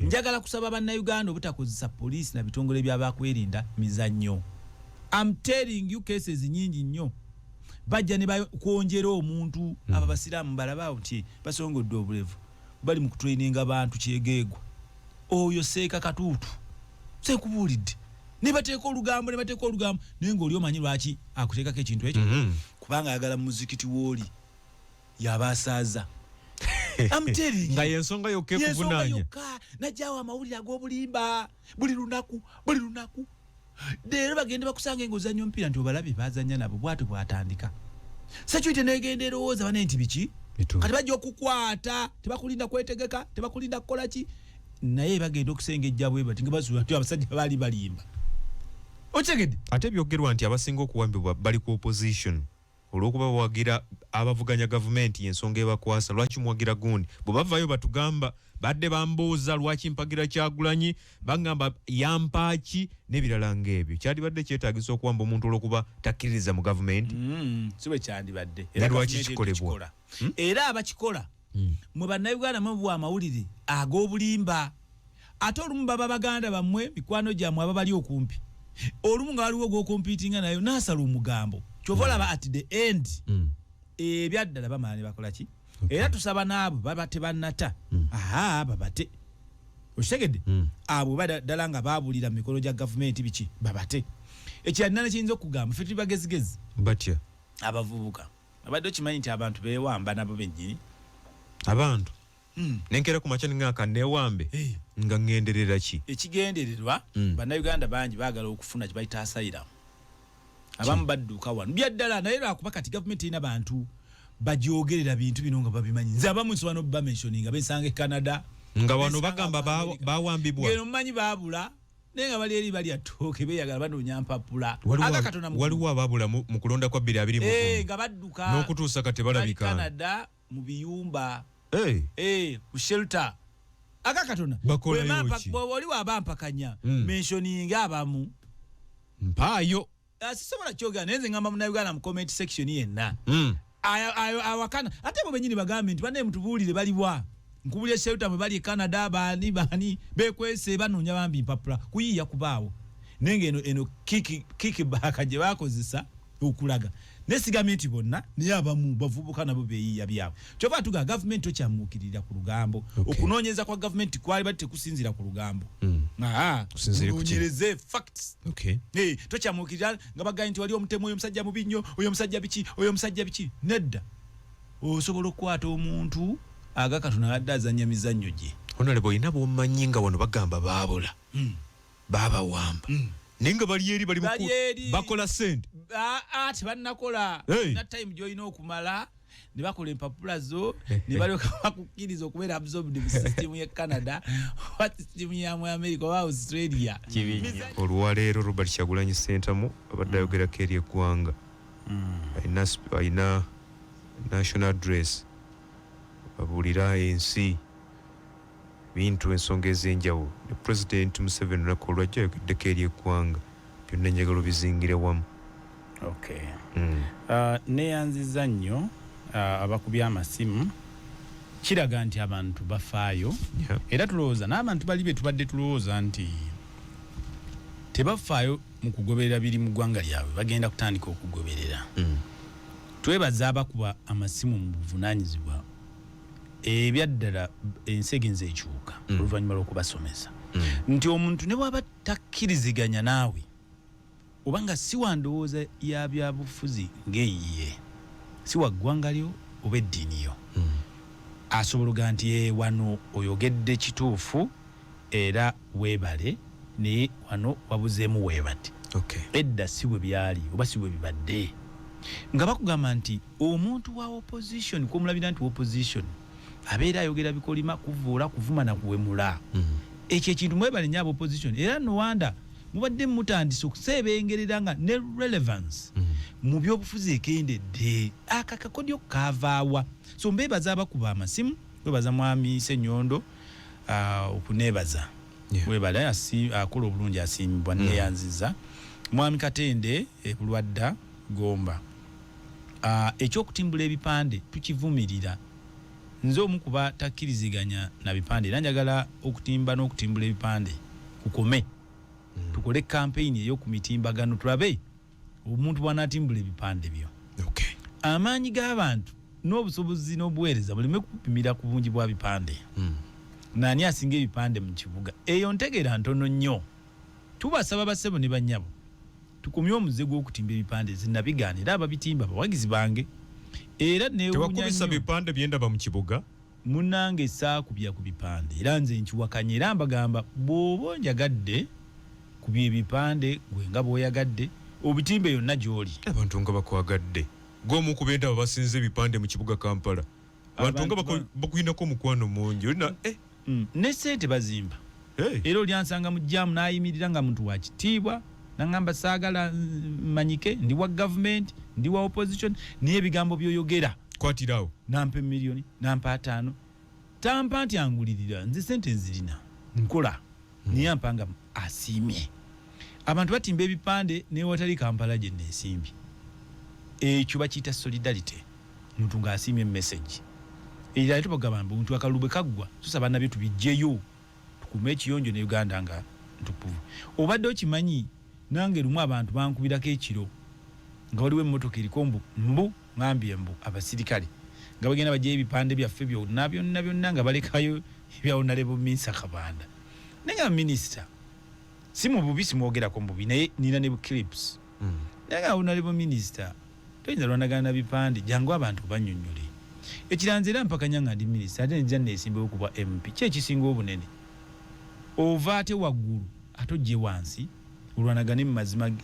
Njagala kusaba bannayuganda obutakozesa poliisi na bitongole by'abakwerinda mizannyo. I'm telling you cases nyingi nnyo bajja ne bakwonjera omuntu aba basiraamu balabaawo nti basongodde obulevu bali mu kutraininga abantu kyegeegwa oyo seeka katuutu sekubuulidde ne bateeka olugambo naye ng'oli omanyi lwaki akuteekako ekintu ekyo kubanga ayagala muzikiti w'oli yabasaaza. I'm telling you nga yensonga yokka ekuvunaanya najjaawo amawulire ag'obulimba buli lunaku leero bagende bakusanga ng'ozannya omupiira nti obalabye bazannya nabo bwatyo bwatandika security negenda erowooza bane nti biki kati bajja okukwata tebakulinda kwetegeka tebakulinda kukola ki naye bagenda okusengejja bwe bati nga bazuula nti abasajja baali balimba okitegedde. Ate byogerwa nti abasinga okuwambibwa bali ku opposition olw'okuba wagira abavuganya gavumenti ensonga ebakwasa lwaki muwagira gundi bwe bavaayo batugamba badde bambuuza lwaki mpagira Kyagulanyi bagamba yampaaki n'ebirala ng'ebyo kyandibadde kyetaagisa okuwamba omuntu olw'okuba takkiririza mu gavumenti si bwe kyandibadde era lwaki kikolebwa era abakikola mwe bannayuganda mwe amawulire ag'obulimba ate olumu baba baganda bammwe mikwano gyammwe aba bali okumpi olumu nga waliwo gw'okompiitinga nayo naasala omugambo kyova olaba at the end ebyaddala bamala ne bakola ki era tusaba n'abo baba tebannata babate okitegedde abo ddala nga baabulira mu mikono gya gavumenti biki babate ekirala nekiyinza okugamba ffe tuli bagezigezi batya abavubuka abadde okimanyi nti abantu beewamba nabo bennyini abantu nenkera ku makya ninga neewambe nga ngenderera ki ekigendererwa bannayuganda bangi baagala okufuna kye bayita asayiramu abamu badduka wano byaddala naye lwakuba kati gavumenti erina bantu bajyogerera bintu bino nga babimanyi nze abamu nsobola n'obubamentioninga bensanga e Canada nga wano bagamba bawambibwa ngeno mumanyi baabula naye nga bali eri balya ttooke beeyagala banoonya mpapula waliwo abaabula mu kulonda kwa 2020 nga badduka n'okutuusa kati balabika Canada mu biyumba ku shelter akakatona waliwo abampakanya mentioninga abamu mpaayo sisobola kyogera naye nze ngamba munnayuganda mu comment section yenna awakana ate bo benyini bagambe nti banne mutubuulire baliwa nkubulya shelter mwe bali e Canada baani bekwese banoonya bambi mpapula kuyiiya kubaawo naye eno kiki baaka gye bakozesa okulaga nesigamye nti bonna naye abamu bavubuka nabo beeyiiya byabwe kyova tuga gavumenti okyamuukirira ku lugambo okunoonyeza kwa gavumenti kwali bati tekusinzira ku lugambo kunoonyereze facts tokyamuukirira nga bagaye nti wali omutemu oyo omusajja mubi nnyo oyo omusajja biki nedda osobola okukwata omuntu agakatona adde azanya mizannyo gye honorable oyina bwomumanyi nga wano bagamba baabula babawamba naye nga bali eri bakola sente tebannakola na time gy'olina okumala ne bakola empapula zo ne balyoka bakukkiriza okubeera absorbed mu system ye Canada oba system ya mu America oba Australia olwaleero Robert Kyagulanyi Ssentamu abadde ayogerako eri eggwanga ayina national address babuulira ensi bintu ensonga ez'enjawulo ne President Museveni olunaku olwajja ayogeddeko eri eggwanga byonna njagala bizingire wamu neyanziza nnyo abakubya amasimu kiraga nti abantu bafaayo era tulowooza n'abantu bali be tubadde tulowooza nti tebafaayo mu kugoberera biri mu ggwanga lyabwe bagenda kutandika okugoberera twebaza abakuba amasimu mu buvunaanyizibwa ebyaddala ensi egenza ekyuka oluvannyuma lw'okubasomesa nti omuntu ne bw'aba takkiriziganya naawe obanga si wandowooza ya byabufuzi ng'eyiye si wa ggwanga lyo oba eddiini yo asobola oga nti wano oyogedde kituufu era weebale naye wano wabuzeemu weebati edda si bwe byali oba si bwe bibadde nga bakugamba nti omuntu wa opposition kwomulabira nti opposition abeera ayogera bikolima kuvuula kuvuma na kuwemula ekyo ekintu mwebale nnyo opposition era nowanda mubadde mutandise okuseebengerera nga ne relevance mu byobufuzi ekendedde akakakodyo kaavaawa so mbeebaza abakuba amasimu webaza mwami Ssenyondo okuneebaza webale akola obulungi asiimibwa neyanziza mwami Katende Bulwadda Gomba ekyokutimbula ebipande tukivumirira nze omu kuba takkiriziganya na bipande era njagala okutimba n'okutimbula ebipande kukome tukole campaign ey'okumitimbagano tulabe omuntu bw'anaatimbula ebipande byo amaanyi g'abantu n'obusobozi n'obuweereza buleme kupimira ku bungi bwa bipande naani asinga ebipande mu kibuga eyo ntegeera ntono nnyo tubasaba bassebo ne bannyabo tukumye omuze gw'okutimba ebipande zinnabigaanira ababitimba bawagizi bange era tewakubisa bipande byendaba mu kibuga munange saakubya ku bipande era nze nkiwakanye era mbagamba bw'oba onjagadde kubya ebipande gwe nga bw'oyagadde obitimbe yonna gy'oli abantu nga bakwagadde gwomu ku bendaba basinze ebipande mu kibuga Kampala abantu nga bakuyinako omukwano mungi olina ne ssente bazimba era olyansanga mu jjaamu n'ayimirira nga muntu wa kitiibwa nangamba saagala manyike ndi wa government ndi wa opposition niye bigambo byoyogera kwatirawo nampa milioni nampa 5 tampa nti angulirira nzi sente nzirina nkola niye mpanga asimye abantu batimba ebipande ne watali Kampala gye nesimbi ekyo bakiyita solidarity muntu ng'asimye message era tubagamba muntu akalube kaggwa tusaba nabyo tubijjeyo tukume ekiyonjo ne Uganda nga ntukuvu obadde okimanyi nange lumu abantu bankubirako ekiro nga waliwo emmotoka eriko mbu ngambye mbu abasirikale nga bagenda bajja ebipande byaffe byonna nga balekayo ebya Honorable Minsa Kabanda nenga minister si mu bubi simwogerako mu bubi naye nina ne clips nenga Honorable Minister toyinza lwanagana bipande jangu abantu banyonyole ekiranzira mpaka nyanga ndi minister ate njja nesimbayo kuba MP kyekisinga obunene ovate waggulu atojje wansi ulwanagane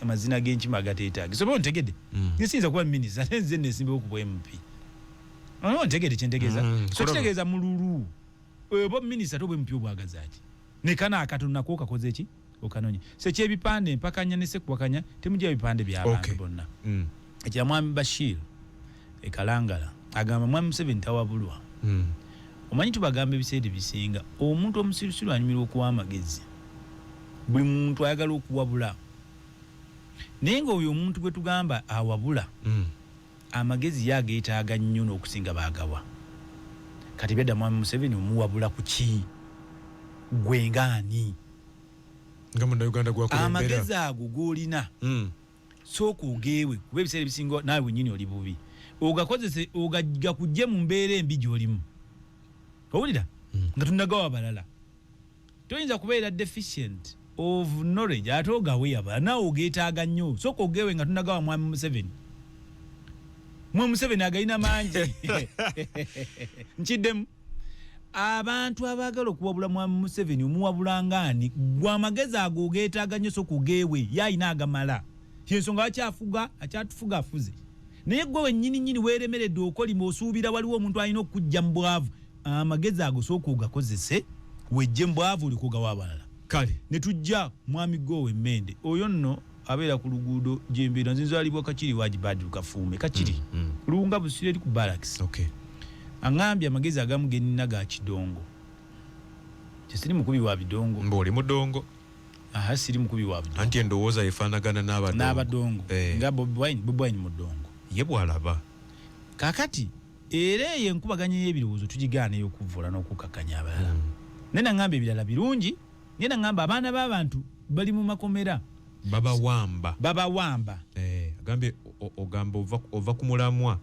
mazina g'enkima agateetaage so bontegedde nsinza kuba minister ate nze nesimbayo kuba MP ntegedde kyentegeeza so kitegeeza mululu bo minister tobwe mpyo bwagazaaki nekana akatonda ko kakoze eki okanonye seche ebipande mpakanya ne sekuwakanya temujja ebipande by'abantu bonna ekya Mwami Bashir ekalangala agamba Mwami Museveni tawabulwa omanyi tubagamba ebiseera bisinga omuntu omusirusiru anyumira okuwa amagezi buli muntu ayagala okuwabula naye nga oyo omuntu gwe tugamba awabula amagezi yageetaaga nnyo n'okusinga baagawa kati byadda Mwami Museveni omuwabula ku ki gwe ngaani nga munda Uganda gwakulembera amagezi ago g'olina sooka ogeewe kuba ebiseera ebisinga naawe wennyini oli bubi ogakozese ogakujje mu mbeera embi gy'olimu owulira nga tunagawa abalala toyinza kubeera deficient of knowledge ate ogawe abalala naawe ogeetaaga nnyo sooka ogeewe nga tunagawa Mwami Museveni agalina mangi nkiddemu abantu abagala okuwabula Mwami Museveni omuwabula ngaani gwa amagezi ago ogeetaaga nnyo sooka ogeewe yayina agamala kyensonga akyatufuga afuze naye gwe wennyini weeremeredde okolima osuubira waliwo omuntu alina okujja mu bwavu amagezi ago sooka ogakozese wejje mu bwavu oliko ogawa abalala kale ne tujja Mwami Gowe Mende oyo nno abeera ku luguudo gyembeera nzinzalibwa Kakiri Wajibadi Lukafuume Kakiri Luwunga Busire eri ku barracks angambye amagezi agamu genina ga kidongo kyesiri mukubi wa bidongo mboli mudongo siri mukubi wa bidongo anti endowooza efaanagana n'abadongo nga Bobi Wine mudongo ye bwalaba kakati era eyo enkubaganya y'ebirowoozo tugigaana ey'okuvula n'okukakanya abalala naye nangamba ebirala birungi naye nangamba abaana b'abantu bali mu makomera babawamba agambye ogamba ova ku mulamwa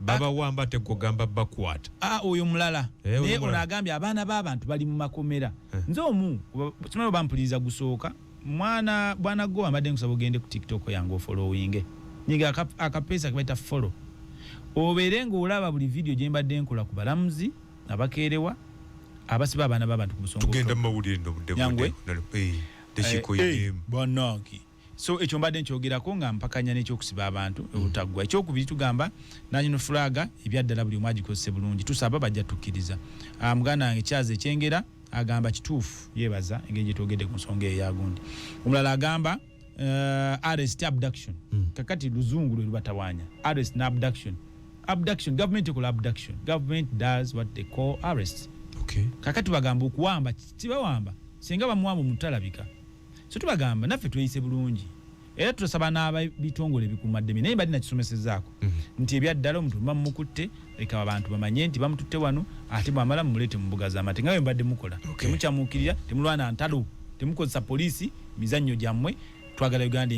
babawamba tegogamba bakwata oyo mulala naye ono agambye abaana b'abantu bali mu makomera nze omu kimanyi bampuliriza gusooka bwana go ambadde nkusaba ogende ku TikTok yange ofollowinge nyiga akapeesa kebaita follow obeere ng'olaba buli video gye mbadde nkola ku balamuzi abakeerewa abasiba abaana b'abantu ku busongo tugenda mu mawulire Nyangwe tekikoyemu bannange so ekyo mbadde nkyogerako nga mpakanya n'ekyokusiba abantu obutaggwa ekyokubiri tugamba national flag ebyaddala buli omu agikozese bulungi tusaba bajja tukkiriza muganda wange kyaza ekyengera agamba kituufu yeebaza engeri gyetwogedde ku nsonga eyo yagundi omulala agamba arrest abduction kakati luzungu lwe lubatawaanya arrest na abduction government ekola abduction government does what they call arrest kakati bagamba okuwamba tibawamba singa bamuwamba omutalabika so tubagamba naffe tweyise bulungi era tusaba n'ababitongole bikuumaddemi naye mbadde nakisomesezaako nti ebyaddala omuntu bamukutte leka abantu bamanye nti bamututte wano ate bwamala mumuleete mu mbuga z'amate nga bwe mbadde mukola temukyamuukirira temulwana ntalo temukozesa poliisi mizannyo gyammwe twagala Uganda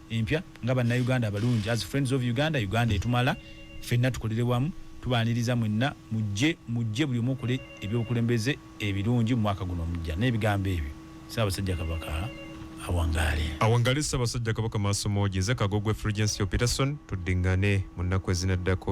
empya nga bannayuganda abalungi as friends of Uganda etumala ffenna tukolere wamu tubaaniriza mwenna mujje buli omu okole ebyobukulembeze ebirungi mu mwaka guno omujja n'ebigambo ebyo Ssaabasajja Kabaka awangale Ssaabasajja Kabaka maaso moogi ze Kagogwe Fulgence Peterson tuddingane mu nnaku ezinaddako